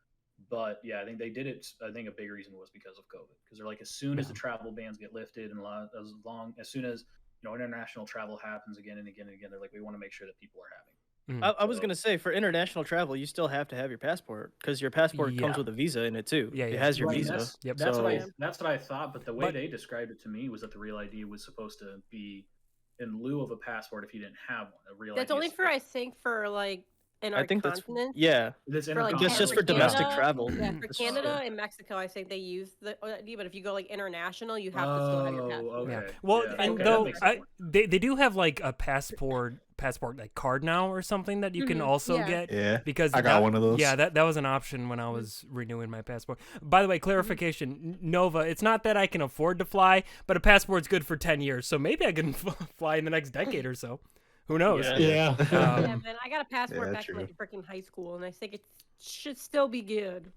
But yeah, I think they did it. I think a big reason was because of COVID, because they're like, as soon as the travel bans get lifted, and as soon as international travel happens again and again and again, they're like, we want to make sure that people are having. I was gonna say for international travel, you still have to have your passport because your passport Yeah. comes with a visa in it too. Yeah, It yeah. has your Right, visa. Yep. That's what So- that's what I thought. But the way But- they described it to me was that the real ID was supposed to be in lieu of a passport if you didn't have one. A real That's ID only is for I think for like in our I think that's continent. yeah. That's For, like, Just for Canada, domestic travel. Yeah, for That's Canada fine. and Mexico, I think they use the ID, but if you go like international, you have to still have your passport. okay. Yeah. Well, Yeah, and okay, that though makes sense. they do have like a passport like card now or something that you can Mhm, also yeah. get. Yeah, Because I got that- one of those. Yeah, that was an option when I was renewing my passport. By the way, clarification, Nova, it's not that I can afford to fly, but a passport's good for 10 years, so maybe I can fly in the next decade or so. Who knows? Yeah. Yeah. Yeah, man, I got a passport yeah, back in true. like freaking high school, and I think it should still be good.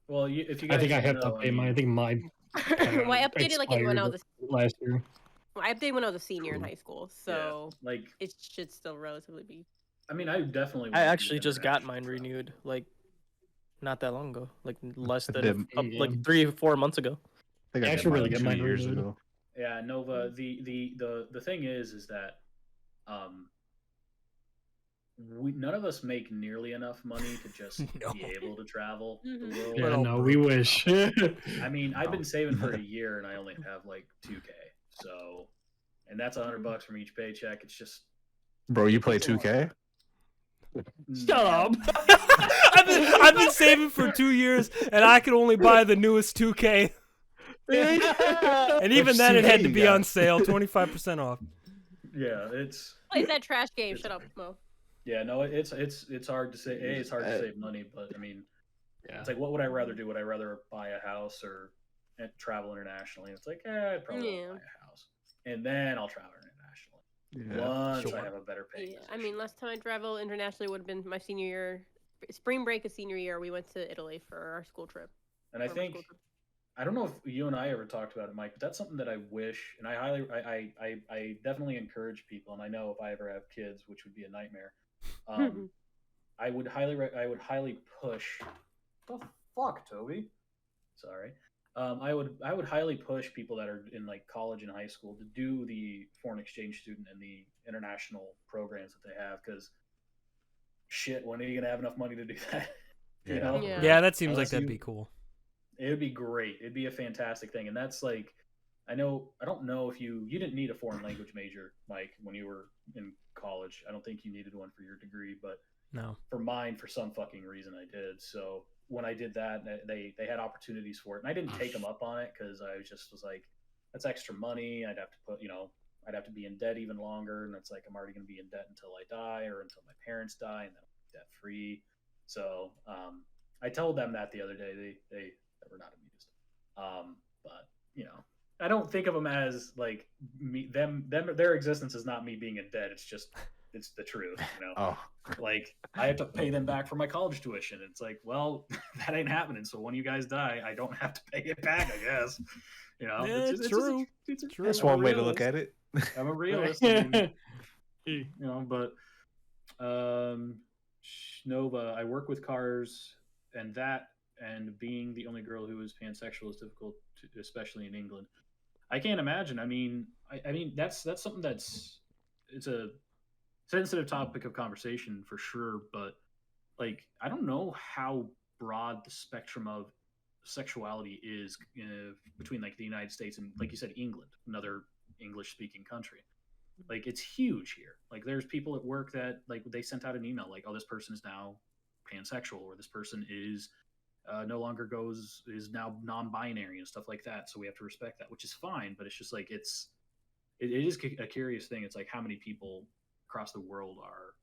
Well, if you I guys think I don't have to know, update mine. I think mine Well, I updated like when I was last year. I updated when I was a senior in high school, so like it should still relatively be. I mean, I definitely. I want to actually do just got international mine travel. renewed like not that long ago, like less I than did- like 3 or 4 months ago. I think I actually did really mine get mine 2 years renewed. ago. Yeah, Nova. The thing is that, none of us make nearly enough money to just No. be able to travel Mhm. the world. Yeah, all no, we wish. I mean, I've been saving for a year and I only have like 2K. So, and that's $100 from each paycheck. It's just Bro, you play 2K? Shut up. I've been saving for 2 years, and I could only buy the newest 2K. And even Which then, it had 2K to you be got? on sale, 25% off. Yeah, it's Play that trash game. Shut up, Mo. Yeah, no, it's hard to say. It's hard to save money, but I mean, it's like, what would I rather do? Would I rather buy a house or travel internationally? It's like, I'd probably buy a house, and then I'll travel internationally. Once I have a better pay. I mean, last time I traveled internationally would have been my senior year, spring break of senior year. We went to Italy for our school trip. And I think, I don't know if you and I ever talked about it, Mike, but that's something that I wish, and I definitely encourage people, and I know if I ever have kids, which would be a nightmare, I would highly push. What the fuck, Toby? Sorry. I would highly push people that are in like college and high school to do the foreign exchange student and the international programs that they have, because shit, when are you gonna have enough money to do that? You know? Yeah, that seems like that'd be cool. It would be great. It'd be a fantastic thing, and that's like, I don't know if you didn't need a foreign language major, Mike, when you were in college. I don't think you needed one for your degree, but no, for mine, for some fucking reason, I did. So when I did that, they had opportunities for it, and I didn't take them up on it because I was like, that's extra money. I'd have to put, I'd have to be in debt even longer, and it's like I'm already going to be in debt until I die or until my parents die, and then I'm debt free. So I told them that the other day. They were not amused. But I don't think of them as like their existence is not me being in debt. It's the truth, Like I have to pay them back for my college tuition. It's like, well, that ain't happening. So when you guys die, I don't have to pay it back, I guess. It's true. That's one way to look at it. I'm a realist. But Nova, I work with cars, and being the only girl who is pansexual is difficult, especially in England. I can't imagine. I mean, that's something it's a sensitive topic of conversation for sure, but like, I don't know how broad the spectrum of sexuality is between like the United States and, like you said, England, another English speaking country. Like, it's huge here. Like, there's people at work that like they sent out an email like, oh, this person is now pansexual, or this person is is now non-binary and stuff like that. So we have to respect that, which is fine. But it's just like, it is a curious thing. It's like how many people across the world are,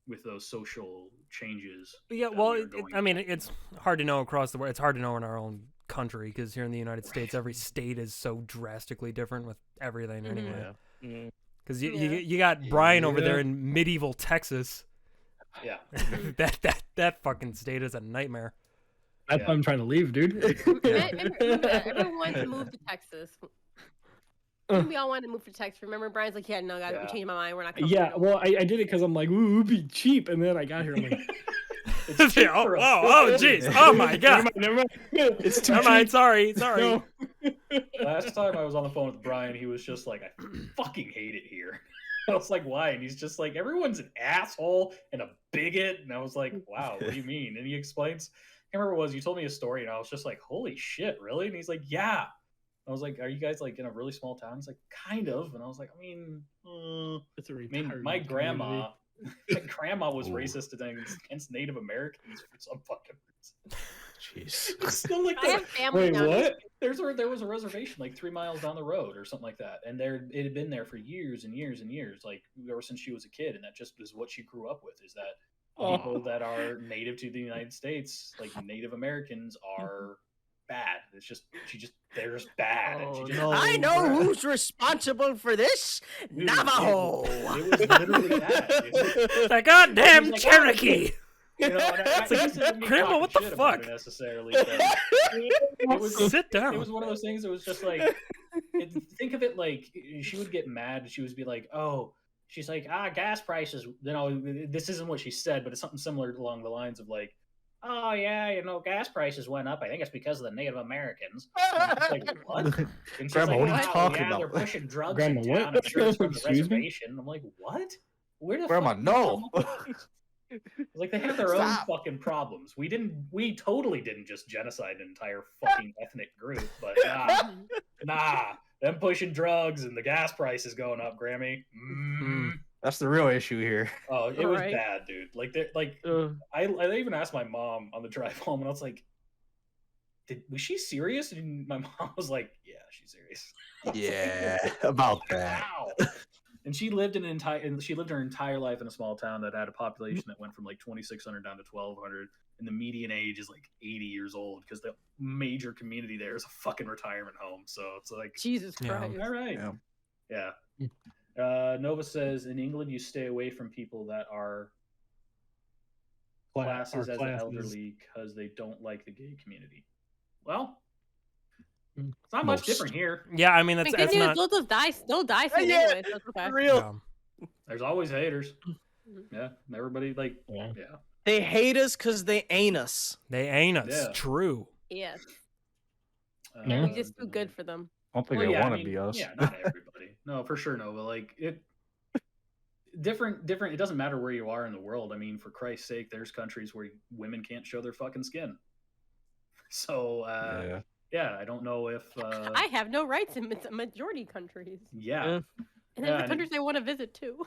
with those social changes. Yeah, well, it's hard to know across the world. It's hard to know in our own country, because here in the United States, every state is so drastically different with everything anyway. Because you got Brian over there in medieval Texas. Yeah. that fucking state is a nightmare. That's why I'm trying to leave, dude. Everyone wanted to move to Texas. We all wanted to move to Texas. Remember, Brian's like, no, guys, we changed my mind. We're not coming. Yeah, well, I did it because I'm like, ooh, it'd be cheap. And then I got here, I'm like, oh, jeez. Oh, my God. Never mind. It's too Never mind. cheap. Sorry. No. Last time I was on the phone with Brian, he was just like, I fucking hate it here. I was like, why? And he's just like, everyone's an asshole and a bigot. And I was like, wow, what do you mean? And he explains, I can't remember what it was. You told me a story, and I was just like, holy shit, really? And he's like, yeah. I was like, are you guys like in a really small town? He's like, kind of. And I was like, my grandma was racist against Native Americans for some fucking reason. Jeez. Still like I have family. Wait, what? There was a reservation like 3 miles down the road or something like that, and it had been there for years and years and years, like ever since she was a kid, and that just is what she grew up with. Is that people that are native to the United States, like Native Americans, are bad. It's just they're just bad. And she just, I know who's responsible for this. Dude, Navajo. It was literally that. The goddamn Cherokee. Grandma, what the fuck? Necessarily, it was, sit down. It was one of those things that was just like, think of it like she would get mad. She would be like, oh, she's like, gas prices. This isn't what she said, but it's something similar along the lines of like, oh yeah, gas prices went up. I think it's because of the Native Americans. Like, what? And Grandma, like, what are you talking about? They're pushing drugs Grandma, in town. what? I'm sure it's from the Excuse me? reservation. I'm like, what? Where the Grandma, fuck no. Like, they have their own fucking problems. We totally didn't just genocide an entire fucking ethnic group, but nah, them pushing drugs and the gas prices going up, Grammy. That's the real issue here. Oh, it was bad, dude. I even asked my mom on the drive home, and I was like, was she serious? And my mom was like, yeah, she's serious. Yeah, about that. Wow. And she lived her entire life in a small town that had a population that went from like 2,600 down to 1,200, and the median age is like 80 years old because the major community there is a fucking retirement home. So it's like, Jesus Yeah. Christ. all right, Yeah. Nova says in England you stay away from people that are classes as the elderly because they don't like the gay community. Well, it's not much Most. different here. Yeah, I mean I mean, that's good news, not. they'll die soon Yeah, anyway, so it's okay. For real. Yeah. There's always haters. Yeah, everybody like Yeah. yeah. They hate us because they ain't us. They ain't us. Yeah. True. Yes. Yeah. We're just too good for them. I don't think Well, they yeah, want I to mean, be us. Yeah, not everybody. No, for sure, no. But like it, different. It doesn't matter where you are in the world. I mean, for Christ's sake, there's countries where women can't show their fucking skin. So yeah, I don't know if I have no rights in majority countries. yeah. And Yeah, then the and countries I want to visit too.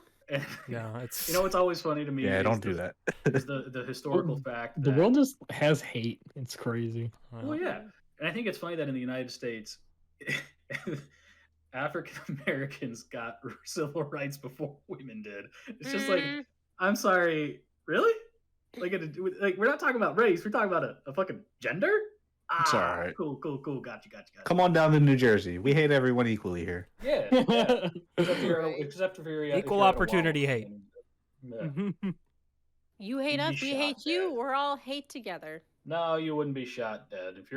Yeah, it's. You know, it's always funny to me. Yeah, is don't the- do that. is the historical fact The that, world just has hate. It's crazy. well, yeah, and I think it's funny that in the United States, African Americans got civil rights before women did. It's just like, I'm sorry, really? Like we're not talking about race. We're talking about a fucking gender. It's all right. Cool. Got you. Come on down to New Jersey. We hate everyone equally here. Yeah. Except if you're Equal if you're opportunity hate. Yeah. You hate You'd us, be we shot hate you. dead. We're all hate together. No, you wouldn't be shot dead. If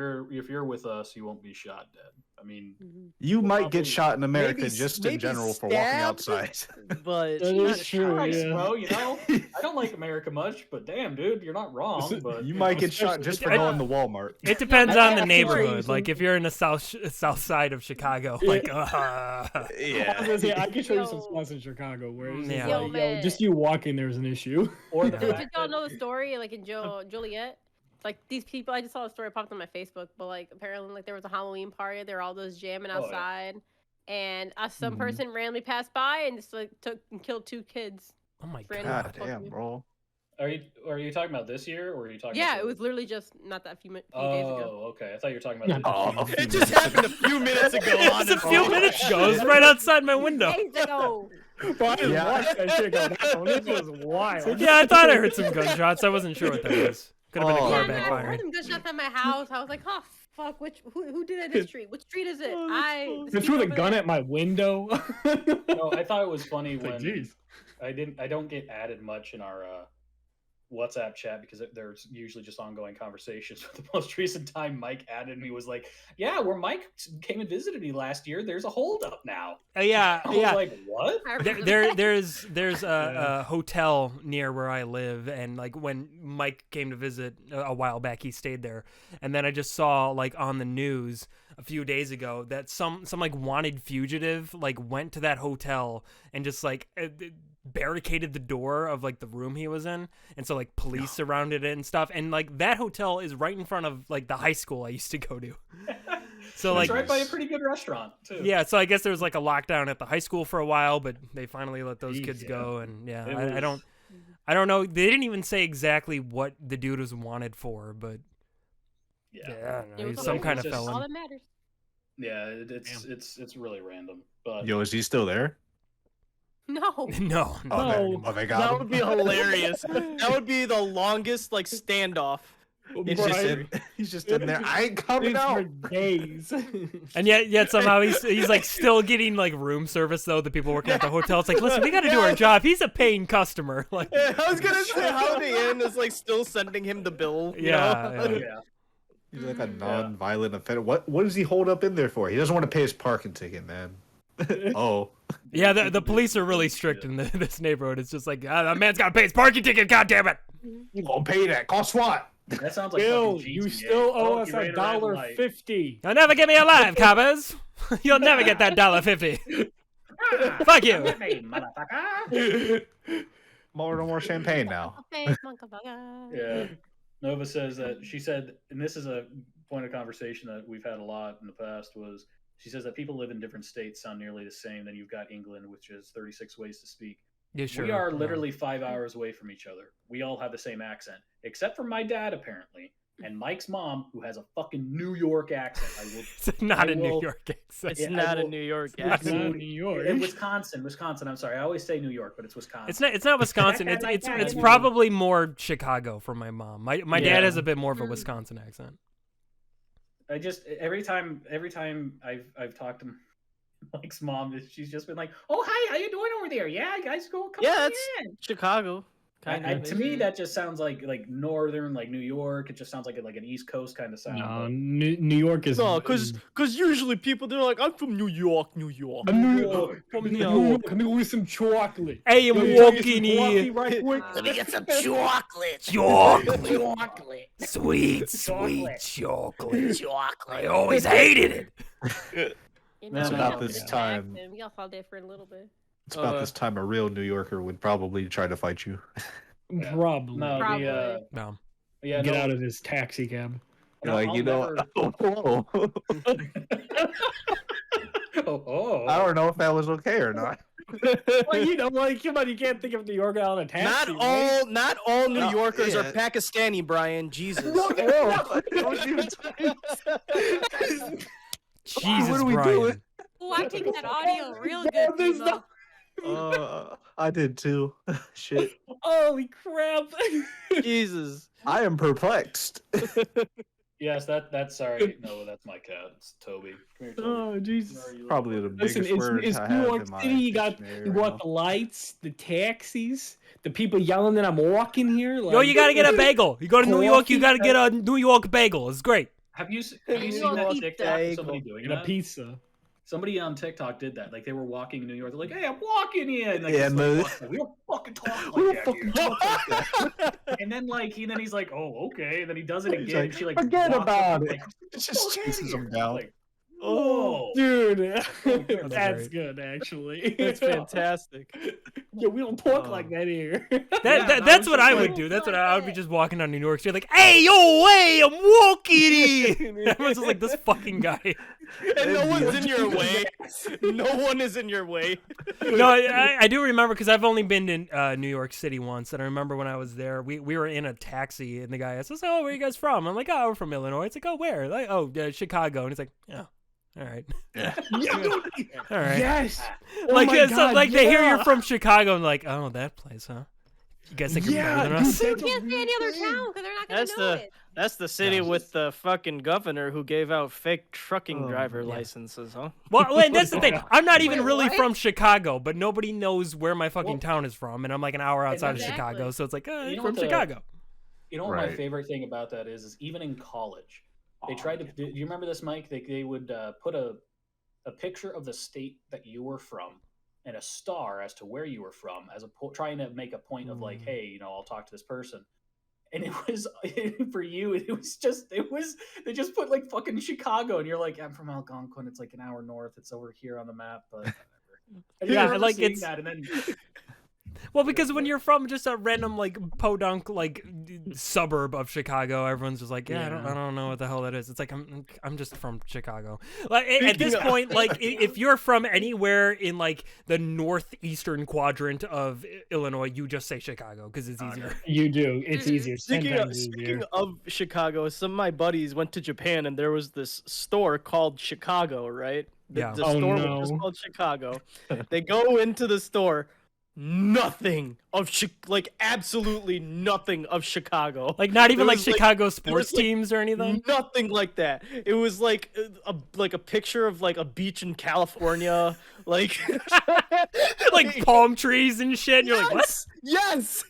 you're with us, you won't be shot dead. I mean, You Well, might probably- get shot in America maybe- just in maybe general for walking stabbed. outside. But That is true. Christ, Yeah. bro, you know, I don't like America much, but damn, dude, you're not wrong. But You might get shot just for going to Walmart. It depends I on the have neighborhood. stories. Like if you're in the south side of Chicago, like I Yeah. was gonna say, I can show you some Yo. spots in Chicago where it's just Yeah. Yo, like, man. just you walking, there's an issue. or the Did fact y'all that, know the story? Like in Juliet? It's like these people, I just saw a story popped on my Facebook, but like apparently like there was a Halloween party, there were all those jamming Oh, yeah. outside, and some Mhm. person randomly passed by and just like took and killed 2 kids. oh my Random god. God fuck damn, you. bro. are you talking about this year or are you talking? Yeah, about it was literally just not that few days ago. Oh, okay. I thought you were talking about. Oh, the- it just happened a few minutes ago. Just a honestly. few minutes ago. It was right outside my window. Days ago. Bro, I just Yeah. watched that shit go down. This was wild. Yeah, I thought I heard some gunshots. I wasn't sure what that was. Could have been Oh, a Yeah, car man, I heard backfiring. them gunshots at my house. I was like, oh fuck, who did it this street? Which street is it? They the threw street the over gun there. at my window. No, I thought it was funny It's like, when jeez. I don't get added much in our WhatsApp chat because there's usually just ongoing conversations. But the most recent time Mike added me was like, "Yeah, where Mike came and visited me last year, there's a holdup now." Yeah, I was yeah. like, "What?" I There, remember there that. there's a hotel near where I live, and like when Mike came to visit a while back, he stayed there, and then I just saw like on the news a few days ago that some like wanted fugitive like went to that hotel and just like barricaded the door of like the room he was in, and so like police surrounded it and stuff, and like that hotel is right in front of like the high school I used to go to. So It's like right by a pretty good restaurant too. yeah, so I guess there was like a lockdown at the high school for a while, but they finally let those Jeez, kids yeah. go, and yeah, It I was- don't know. They didn't even say exactly what the dude was wanted for, but Yeah, yeah, I don't It know, was he's a some whole- kind of it's just- all felon. that matters. yeah. It's really random, but Yo, is he still there? No. No, Oh, no. there- No, oh, they got That him. would be hilarious. That would be the longest like standoff. He's Bro, just, I- in, he's just in there. I ain't coming it's for out. days. And yet somehow he's like still getting like room service though. The people working at the hotel, it's like, listen, we got to do our job. He's a paying customer. Like, Yeah, I was gonna say how the end is like still sending him the bill. You know? yeah, yeah. yeah. He's like a non-violent offender. What does he hold up in there for? He doesn't want to pay his parking ticket, man. Oh, Yeah, the police are really strict in this neighborhood. It's just like, that man's got to pay his parking ticket. God damn it! you gonna pay that? Call SWAT. That sounds like Bill, fucking you GTA. still owe Oh, us you ran a red light. $1.50. You'll never get me alive, coppers. You'll never get that $1.50. Fuck you. Get me, motherfucker. More champagne now. Yeah. Nova says that she said, and this is a point of conversation that we've had a lot in the past, was she says that people live in different states sound nearly the same. Then you've got England, which is 36 ways to speak. Yeah, sure. We are literally 5 hours away from each other. We all have the same accent, except for my dad, apparently. And Mike's mom, who has a fucking New York accent, It's not I a New will- York accent. It's Yeah, I not a will- New York It's not accent. New York. Wisconsin. I'm sorry. I always say New York, but it's Wisconsin. It's not Wisconsin. It's probably more Chicago for my mom. My dad Yeah. has a bit more of a Wisconsin accent. I just every time I've talked to Mike's mom, she's just been like, "Oh, hi, how you doing over there? Yeah, guys, come Yeah, on it's in." Chicago. To me, that just sounds like northern, like New York. It just sounds like an East Coast kind of sound. No, but- New York is No, because usually people they're like, I'm from New York, New York. I'm New York. From New New York. Come here with some chocolate. Hey, I'm Yo, you trying to get walking some coffee here. right quick? Let me get some chocolate. Chocolate. Sweet, Chocolate. chocolate. I always hated it. You It's we about all this different time. accent. We all sound different a little bit. It's about this time a real New Yorker would probably try to fight you. Yeah. Probably. No, Probably. No. yeah, Get no, out of this taxi cab. You're like, I'll you know, never- oh, I don't know if that was okay or not. Well, you know, like, come on, you can't think of New York on a taxi. Not all New No, Yorkers yeah. are Pakistani, Brian. Jesus. Jesus, What are we Brian. doing? Oh, I take that audio real good, There's Timo. I did too. Shit. Holy crap. Jesus. I am perplexed. yes, that's sorry. No, that's my cat. It's Toby. Come here, Toby. Oh, Jesus. Where are you? Probably the Listen, biggest word it's I New have York in my City. You got dictionary right the lights, the taxis, the people yelling that I'm walking here. Yo, like- you gotta get a bagel. You go to New York, you gotta get a New York bagel. It's great. Have you seen New that York TikTok pizza. of somebody doing and a that? pizza. Somebody on TikTok did that. Like they were walking in New York. They're like, "Hey, I'm walking here." And like, Yeah, this, no. like, walks, like, we don't fucking talk We like don't that fucking here. And then he's like, "Oh, okay." And then he does it He's again. like, and she like "Forget walks up about and, it." Like, It just "Fuck chases outta him here." down. Like, Oh, whoa. dude, That's that's great. good actually. That's fantastic. Yeah, we don't talk like that here. That's what I would do. That's what I would be just walking on New York Street like, hey, yo, hey, I'm walking here. Everyone's just like, this fucking guy. And no one's in your way. No one is in your way. No, I do remember because I've only been to New York City once, and I remember when I was there, we were in a taxi, and the guy asked us, "Oh, where are you guys from?" I'm like, "Oh, we're from Illinois." It's like, "Oh, where?" Like, "Oh, Chicago," and he's like, "Yeah, all right, Yeah. all right." Yes. Like, oh my so, God, like they hear yeah. you're from Chicago, and like, "Oh, that place, huh? You guys think you're better than us?" You can't say any other town because they're not gonna That's know the it. that's the city with the fucking governor who gave out fake trucking Oh, driver yeah. licenses, huh? Well, and that's the thing. I'm not even Wait, really what? from Chicago, but nobody knows where my fucking Well, town is from, and I'm like an hour outside of Exactly. Chicago, so it's like, You I'm know from what the- Chicago. You know what my Right. favorite thing about that is even in college, they Oh, tried to. Do you remember this, Mike? They would put a picture of the state that you were from and a star as to where you were from, as trying to make a point of like, hey, I'll talk to this person. And it was for you. It was they just put like fucking Chicago, and you're like, I'm from Algonquin. It's like an hour north. It's over here on the map, but whatever. And Yeah, remember like, seeing it's- that, and then Well, because when you're from just a random like podunk like suburb of Chicago, everyone's just like, I don't know what the hell that is. It's like I'm just from Chicago. Like at this point, like if you're from anywhere in like the northeastern quadrant of Illinois, you just say Chicago because it's easier. You do. It's easier. 10 Speaking of, times easier. speaking of Chicago, some of my buddies went to Japan and there was this store called Chicago, right? Yeah. The Oh, store was no. just called Chicago. They go into the store, nothing of like absolutely nothing of Chicago. Like not even It like was, like- Chicago sports like, teams or anything. Nothing like that. It was like a picture of like a beach in California, like Like palm trees and shit. And you're like, what? Yes.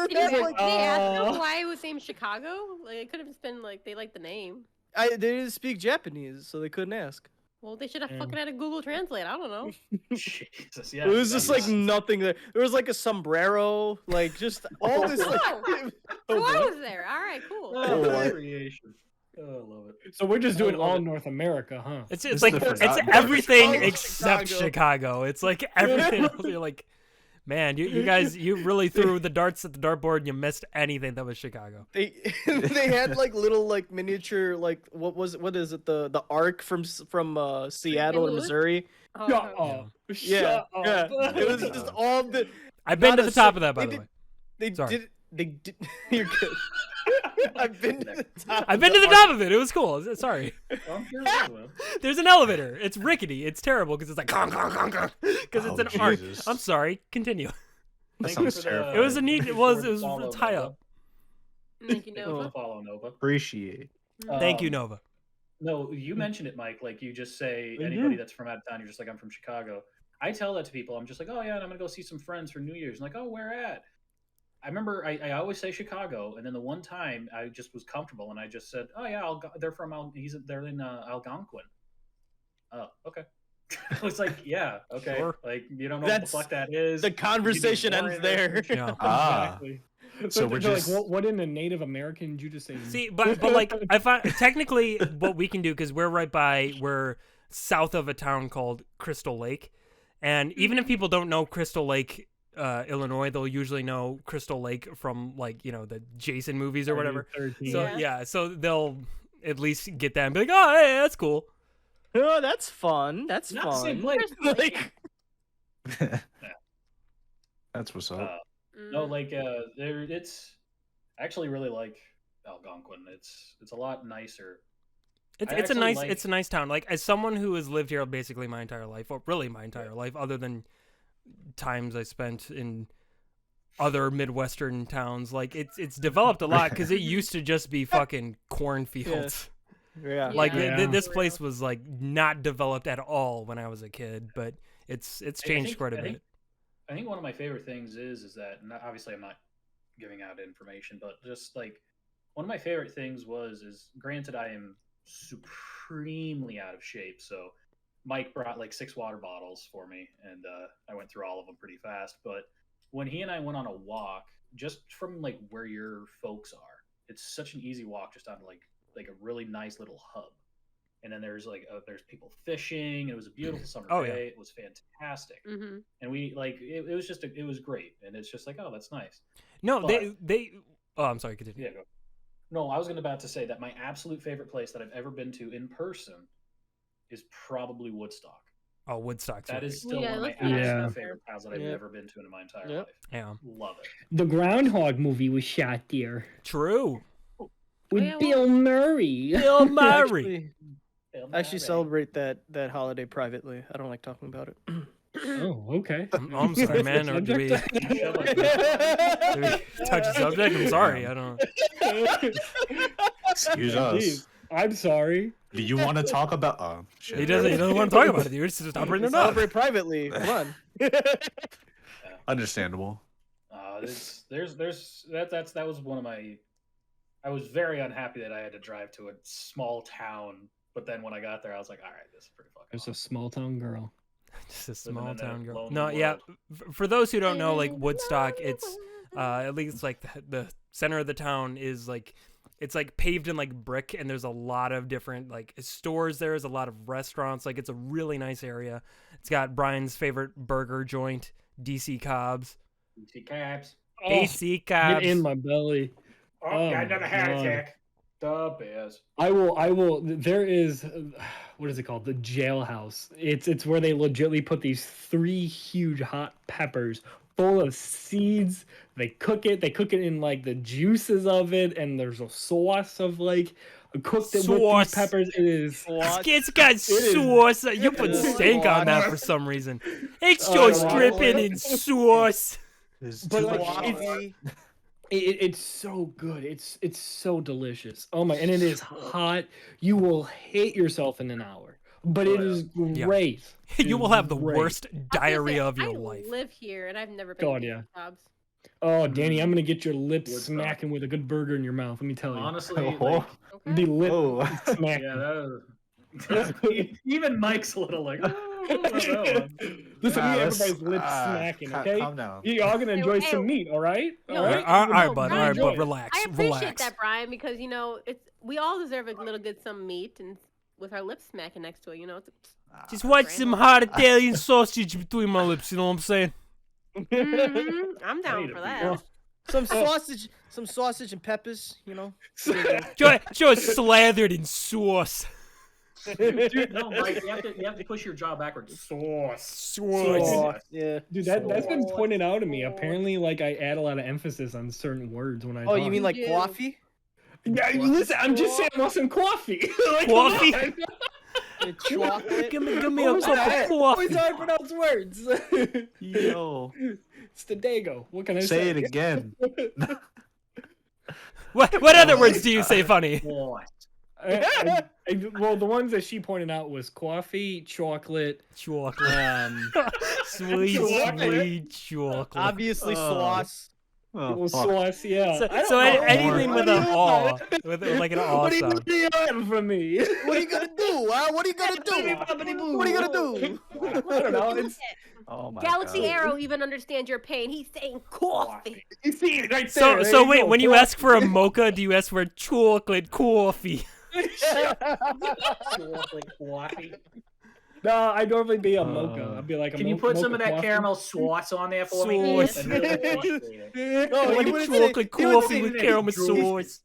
Did That's they, like- did they ask them why it was named Chicago? Like it could have just been like they like the name. they didn't speak Japanese, so they couldn't ask. Well, they should have fucking had a Google Translate. I don't know. Jesus, yeah, It was just like that's- nothing there. There was like a sombrero, like just all this. Like, Oh. So I was there. All right, cool. Oh, creation. Oh, I love it. So we're just I doing love all it. North America, huh? It's It's like the it's forgotten everything part. except Chicago. Chicago. It's like everything else. You're like, man, you guys, you really threw the darts at the dartboard and you missed anything that was Chicago. they they had like little like miniature like what is it the Ark from Seattle or Louis? Missouri? Oh, Shut okay. up. Yeah, Shut yeah. up. It was just all the. I've been Not to a the top si- of that, by they the did- way. They Sorry. did. They did. You're good. I've been to the top. I've been to the top of it. It was cool. Sorry. Well, I'm sure it will. There's an elevator. It's rickety. It's terrible because it's like because it's Oh, an arc. Jesus. I'm sorry. Continue. That Thank you sounds for the- terrifying. It was a neat. It was Follow a tie Nova. up. Thank you, Nova. Follow Nova. Appreciate. Thank you, Um, Nova. No, you mentioned it, Mike. Like you just say I anybody do. that's from out of town, you're just like, I'm from Chicago. I tell that to people. I'm just like, oh yeah, and I'm gonna go see some friends for New Year's. And like, oh, where at? I remember I always say Chicago, and then the one time I just was comfortable and I just said, oh yeah, they're from they're in Algonquin. Oh, okay. I was like, yeah, okay. Sure. Like you don't know what the That's fuck that is. The conversation You need ends more there. Yeah. Ah. Exactly. So we're they're just- like, what in a Native American did you just say? See, but like I find technically what we can do because we're south of a town called Crystal Lake, and even if people don't know Crystal Lake, Illinois, they'll usually know Crystal Lake from like the Jason movies or whatever. 13. So Yeah. yeah, so they'll at least get that and be like, oh, hey, that's cool. Oh, that's fun. That's Not the same fun. place. Like, That's what's up. No, like it's I actually really like Algonquin. It's a lot nicer. It's I it's a actually nice like- it's a nice town. Like as someone who has lived here basically my entire life, or really my entire life, other than times I spent in other Midwestern towns, like it's developed a lot because it used to just be fucking cornfields. yeah. Like Yeah. this place was like not developed at all when I was a kid, but it's changed think- quite a I bit. think- I think one of my favorite things is that, and obviously I'm not giving out information, but just like one of my favorite things is granted I am supremely out of shape, so Mike brought like 6 water bottles for me, and I went through all of them pretty fast. But when he and I went on a walk, just from like where your folks are, it's such an easy walk just down to like a really nice little hub. And then there's like there's people fishing. It was a beautiful summer Oh, yeah. day. It was fantastic. Mm-hmm. And we like it was just it was great, and it's just like, oh, that's nice. No, but- they oh, I'm sorry, continue. Yeah, go. No, I was about to say that my absolute favorite place that I've ever been to in person is probably Woodstock. Oh, Woodstock's That right. is still Yeah, one of my let's do that. absolute Yeah. favorite towns that I've Yep. ever been to in my entire Yep. life. Yeah. Love it. The Groundhog movie was shot there True. with yeah, well- Bill Murray. Bill Murray. Actually celebrate that holiday privately. I don't like talking about it. Oh, okay. I'm sorry, man. Or do we touch the subject? I'm sorry. I don't. Excuse us. Jeez, I'm sorry. Do you want to talk about? Shit. He doesn't want to talk about it, dude. Just stop bringing it up. Celebrate privately. Come on. Understandable. That was one of my. I was very unhappy that I had to drive to a small town, but then when I got there, I was like, all right, this is pretty fucking. There's a awesome. small town girl. Just a Living small in that town girl. lonely No, yeah. world. For those who don't know, like Woodstock, it's at least like the center of the town is like it's like paved in like brick, and there's a lot of different like stores. There's a lot of restaurants. Like it's a really nice area. It's got Brian's favorite burger joint, DC Cobb's. See cabs. Oh, AC Cobb's. get in my belly. Oh, Oh, got another heart God. attack. The bears. I will. There is, what is it called? The jailhouse. It's where they legitimately put these 3 huge hot peppers full of seeds. They cook it. They cook it in like the juices of it, and there's a sauce of like cooked it with Sauce. these peppers. It is. It's got sauce. You put is stank on that sauce. for some reason. It's Oh, just wow. dripping in sauce. But like, Waffy. it's so good. It's so delicious. Oh my! And it is hot. You will hate yourself in an hour, but it is Yeah. great. It You is will have the great. worst diarrhea of your I life. live here and I've never been God, to yeah. Jobs. Oh, Danny, I'm gonna get your lips Woodstock. smacking with a good burger in your mouth. Let me tell you. Honestly, Oh. like, Okay. The lip Oh. smacking. yeah, that was, even Mike's a little like. Oh, I don't know. Listen, Nah, me, let's- everybody's lips smacking. Okay, Calm down. you all gonna enjoy Hey, some meat. All right. yo, All All right. right, all right, No, bud. All Brian, right, bud. enjoy it. Relax. I appreciate Relax. that, Brian, because we all deserve a little good some meat, and with our lips smacking next to it, it's Just watch some hot Italian sausage between my lips. You know what I'm saying? I'm down Wait a for minute. that. Some sausage and peppers, Just slathered in sauce. Dude, no, Mike, you have to push your jaw backwards. Sauce. Sauce. Yeah. Dude, that's been pointed out to me. Apparently, like I add a lot of emphasis on certain words when I. Oh, you talk. mean like You do. coffee? Yeah, listen, I'm just saying I want some coffee. Like, come Coffee? on. Chocolate. Give me a What was cup that? of Always coffee. hard to pronounce words. Yo, It's the Dago. What can I say? say it again. What other words do you say funny? What? Well, the ones that she pointed out was coffee, chocolate, Chocolate. Sweet, Chocolate. sweet chocolate. Obviously, sauce. Oh, little fuck. sauce. Yeah. So, I don't so know. anything with an aw, What with like an aw What do you sound. want from me? What are you gonna do? Huh? What are you gonna do? What are you gonna do? I don't know. It's Oh my Galaxy God. Arrow even understands your pain. He's saying coffee. you see it right So there. There so you wait, go. when you ask for a mocha, do you ask for chocolate coffee? Chocolate coffee. No, I'd normally be a mocha. I'd be like a Can you put some of that caramel sauce on there for me? Sauce. I really appreciate it. No, I he want a wouldn't chocolate say- he would coffee say with that. caramel sauce.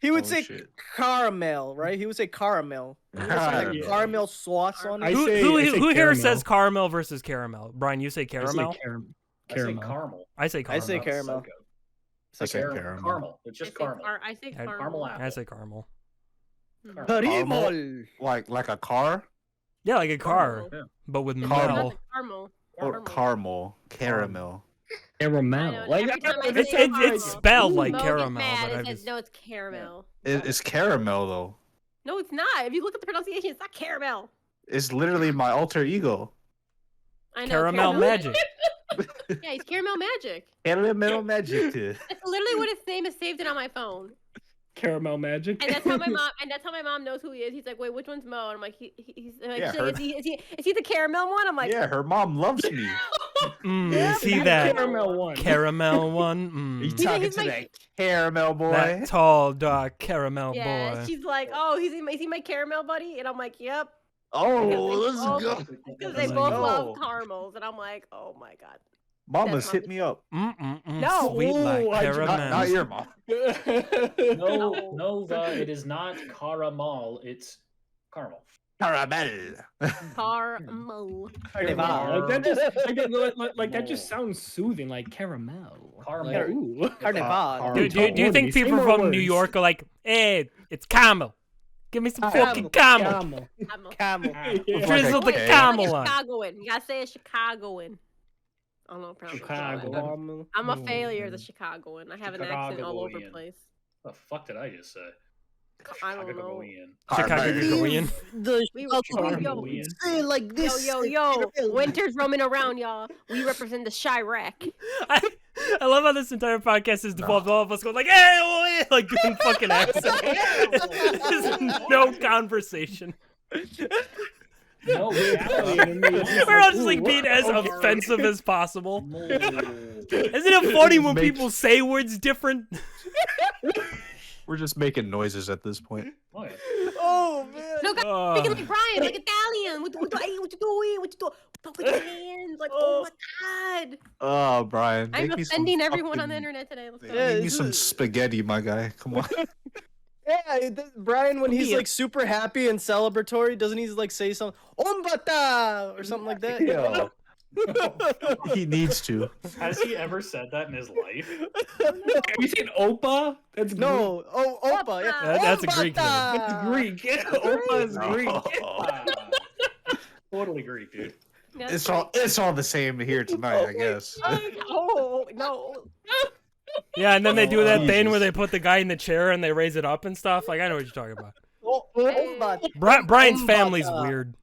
He would Oh, say shit. caramel, right? He would say caramel. He would say like Yeah. caramel sauce on I it. Who say- who, I say who here caramel. says caramel versus caramel? Brian, you say I say caramel? I say caramel. I say I caramel. say That's caramel. so good. I say Caramel. caramel. Caramel. It's just caramel. I say Caramel caramel. apple. I say caramel. Caramel. Like a car Yeah, like a car, Yeah. but with Caramel. mel. Caramel. or caramel, caramel. Caramel. Like every time I It's say it's caramel, spelled like Mo gets caramel, mad but I and says, just no, it's caramel. It's caramel though. No, it's not. If you look at the pronunciation, it's not caramel. It's literally my alter ego. I know. caramel magic. Yeah, he's caramel magic. Caramel magic. That's literally what his name is saved in on my phone. Caramel magic. And that's how my mom. And that's how my mom knows who he is. He's like, wait, which one's Mo? And I'm like, he's like, Yeah, she's like, her- is he the caramel one? I'm like, Yeah, her mom loves me. See That's that caramel one. caramel one? You Mm. talking he's to my- that caramel boy? That tall, dark caramel yeah. boy. She's like, oh, is he my caramel buddy? And I'm like, yep. Oh, Because let's they go. Because they Let's both go. love caramels, and I'm like, oh my god. Mama's That's hit me up. No. Sweet like Ooh, I just- caramel. Not your mom. No, Nova, it is not caramel. It's caramel. Caramel. Caramel. Like that just like that just sounds soothing, like caramel. Caramel. Like, ooh. Carnival. Do you think people from New York are like, hey, it's caramel? Give me some fucking caramel. Caramel. Camel. Yeah. Drizzle the Okay. caramel on. Chicagoan. You gotta say it's Chicagoan. I don't know how to pronounce Chicago. it. Camel. I'm a Oh, failure as a man. Chicagoan. I have an accent all over the Chicagoan. place. The fuck did I just say? I don't know. Chicagoan. The We Caramel. say like this. Yo, winter's roaming around, y'all. We represent the Chirac. I love how this entire podcast is devolved. All of us going like, hey, oh, yeah, like doing fucking accents. There's no conversation. No, We're all just like being as offensive as possible. Isn't it funny when people say words different? We're just making noises at this point. Oh man. No, God, speaking like Brian, like Italian. What you doing? What you doing? Talk with your hands. Like, oh my God. Oh, Brian. I'm make me some offending everyone on the fucking- internet today. Let's go. Yeah, Make me this some is- spaghetti, my guy. Come on. Yeah, Brian, when he's Yeah. like super happy and celebratory, doesn't he like say something "Ombata" or something like that? Yo. He needs to. Has he ever said that in his life? Have you seen Opa? That's No, oh, Opa, yeah. That's a Greek name. Ombata! Greek. Opa is Greek. Ah, totally Greek, dude. That's It's all the same here tonight, I guess. Oh, no. Yeah, and then they do that Oh, thing where Jesus. they put the guy in the chair and they raise it up and stuff. Like, I know what you're talking about. Ombata. Brian's family's Ombata. weird.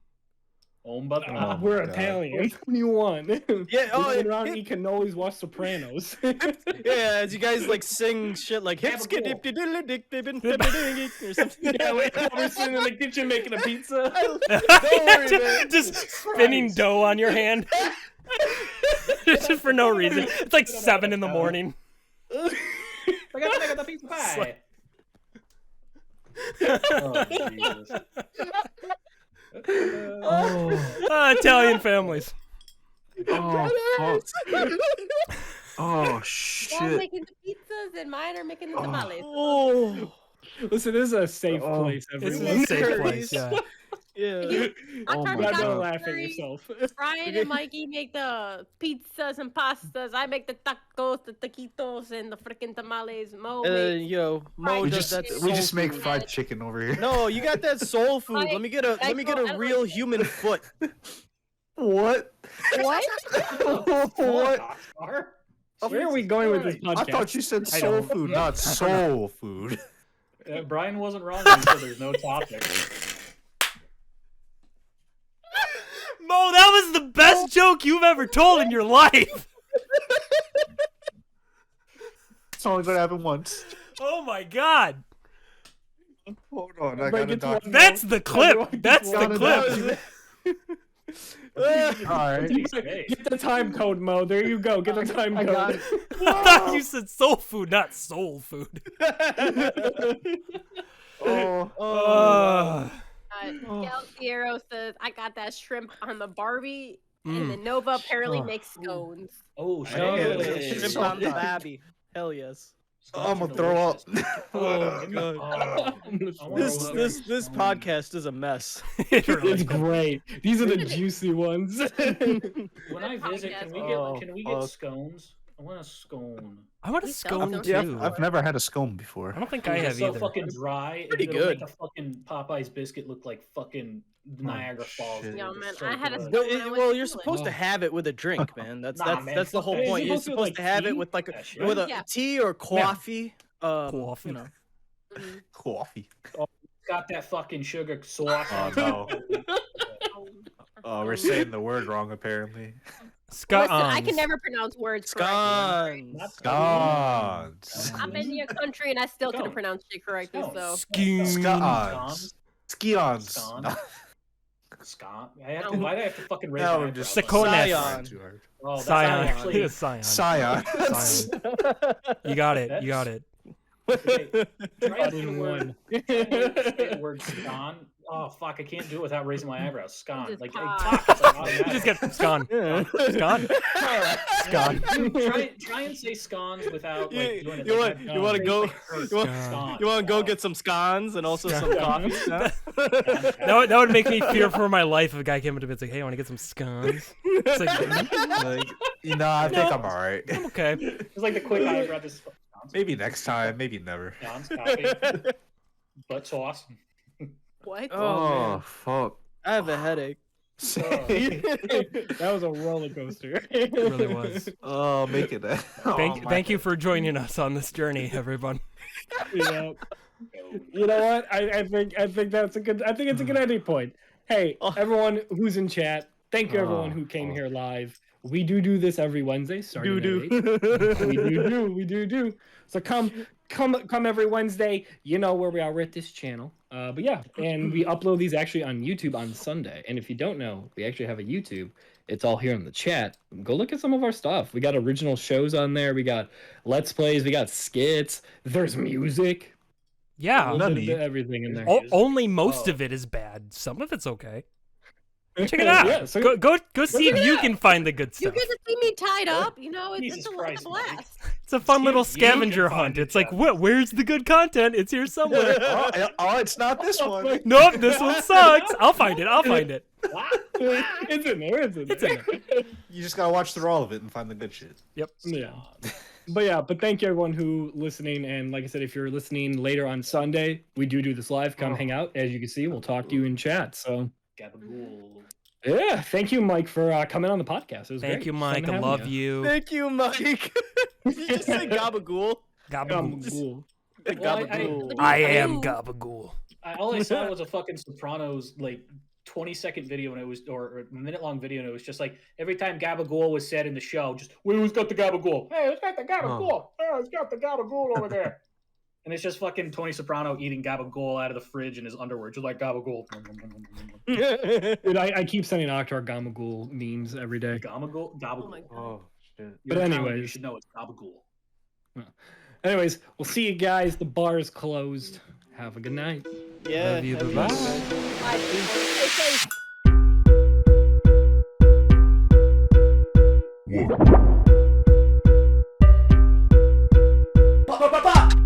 Oh, We're my God. Italian. 21. Yeah, oh, Sit it- around and eat cannolis, watch Sopranos. Yeah, as you guys like sing shit like Have a hipski cool. dipty diddly dick dibbin dibbin or something. Yeah, we're sitting in the kitchen making a pizza. worry, man. Just spinning dough on your hand. Just for no reason. It's like 7 in the morning. I got to make the pizza pie. Oh, Jesus. Italian families. Oh, fuck. Oh, Y'all shit. making the pizzas and mine are making the tamales. Oh, Listen, this is a safe Oh. place, This everyone. is a safe Curry's. place, yeah. Yeah. Oh Octar, my we You got gotta God. laugh at curry. yourself. Brian and Mikey make the pizzas and pastas. I make the tacos, the taquitos, and the freaking tamales. Mo makes Mo fried We does just that chicken. we soul just make food. fried chicken over here. No, you got that soul food. Like, Let me get a I don't like real it. human foot. What? What? What? Octar? Where are we going with this podcast? I thought you said I soul don't- food, not soul food. Brian wasn't wrong when he said there's no topic. Mo, that was the best joke you've ever told in your life. It's only gonna happen once. Oh my god. Hold on, I Break gotta it to doc. one That's more. the clip. Everyone That's the gotta clip. Alright. Get the time code, Mo. There you go. Get the time I got code. I thought you said soul food, not soul food. Oh. Gal Fiero says, I got that shrimp on the Barbie. Mm. And then Nova apparently Oh. makes scones. Oh, Hey. Shrimp on the babby. Hell yes. I'm gonna throw up. Oh god. I wanna This throw up. this podcast is a mess. It really It's is. great. These are the juicy ones. When I visit, can we get Oh, can we get fuck. scones? I want a scone. I want a We sell scone them. too. I've never had a scone before. I don't think Dude, I they're have so either. fucking dry. Pretty it'll good. Make a fucking Popeye's biscuit look like fucking Niagara Falls. shit. dude. Yo, It's man, so I had a good. Well, when I went well, to you're England. supposed to have it with a drink, man. That's Nah, man, that's the whole fuck- point. You're Is it supposed to have it with like That shit. with a Yeah. tea or coffee. Coffee. You know. Mhm. Coffee. Got that fucking sugar sauce. Oh on no. Oh, Oh, we're saying the word wrong apparently. Scones. Listen, I can never pronounce words correctly. Scones. Scones. I'm in your country and I still couldn't Scone. pronounce shit correctly, Scone. so. Scones. Scions. Scone. Scone. No. Why do I have to fucking raise Now my we're just eyebrows? Secondes. Scion. Too hard. Oh, that's Scion. not actually. Scion. Scion. Scion. You got it. You got it. Okay, try and say In the word. one. Try and say the word scone. Oh fuck! I can't do it without raising my eyebrows. Scone. Just Like pop. fuck. It's like You just automatic. get scone. Scone. Scone. Try and say scones without like doing it. You like want that. you want to go Hurts. you want, Scone. you want to go get some scones and also some coffee. Huh? That would make me fear for my life if a guy came up to me and was like, "Hey, I want to get some scones." It's like, Like, you know, I think I'm alright. I'm okay. It's like the quick eyebrow. Just scones. Maybe next time, maybe never. Scones, coffee, butt sauce. What? Oh, man. fuck. I have a headache. That was a roller coaster. It really was. Oh, make it. Thank you for joining us on this journey, everyone. Yeah. You know what? I think that's a good. I think it's a good ending point. Hey, everyone who's in chat, thank you everyone who came here live. We do this every Wednesday, starting at 8. We do. So come every Wednesday. You know where we are. We're at this channel. But yeah, and we upload these actually on YouTube on Sunday. And if you don't know, we actually have a YouTube. It's all here in the chat. Go look at some of our stuff. We got original shows on there. We got Let's Plays. We got skits. There's music. A Yeah. little bit Nutty. of everything in there. Only most Oh. of it is bad. Some of it's okay. Check it out. Yeah, so Go see if it you out. can find the good You stuff. get to see me tied up. You know, it's Jesus a Christ, Mike. blast. It's a fun little See if you can scavenger find hunt. it, It's like, Jeff. where's the good content? It's here somewhere. Oh, it's not this one. Nope, this one sucks. I'll find it. It's in there. It's in there. You just gotta watch through all of it and find the good shit. Yep. Yeah. But thank you everyone who listening, and like I said, if you're listening later on Sunday, we do this live. Come hang out. As you can see, we'll talk to you in chat. So Gabagool. yeah, thank you, Mike, for coming on the podcast. It was Thank great. you, Fun Mike. I having love you. Thank you, Mike. Did you just say gabagool? Gabagool. Cool. Well, Gabagool. I am Gabagool. All I saw was a fucking Sopranos like 20-second video, and it was or a minute-long video, and it was just like every time Gabagool was said in the show, just who's got the Gabagool? Hey, who's got the Gabagool? Hey, who's got the Gabagool over there? And it's just fucking Tony Soprano eating Gabagool out of the fridge in his underwear, just like Gabagool. Dude, I keep sending Octar Gabagool memes every day. Gabagool? Oh my Gabagool. god. Oh shit. You're But Italian, anyways. you should know it's Gabagool. Anyways, we'll see you guys. The bar is closed. Have a good night. Yeah. Love you. have Bye-bye. Bye. Stay safe. Ba ba ba ba!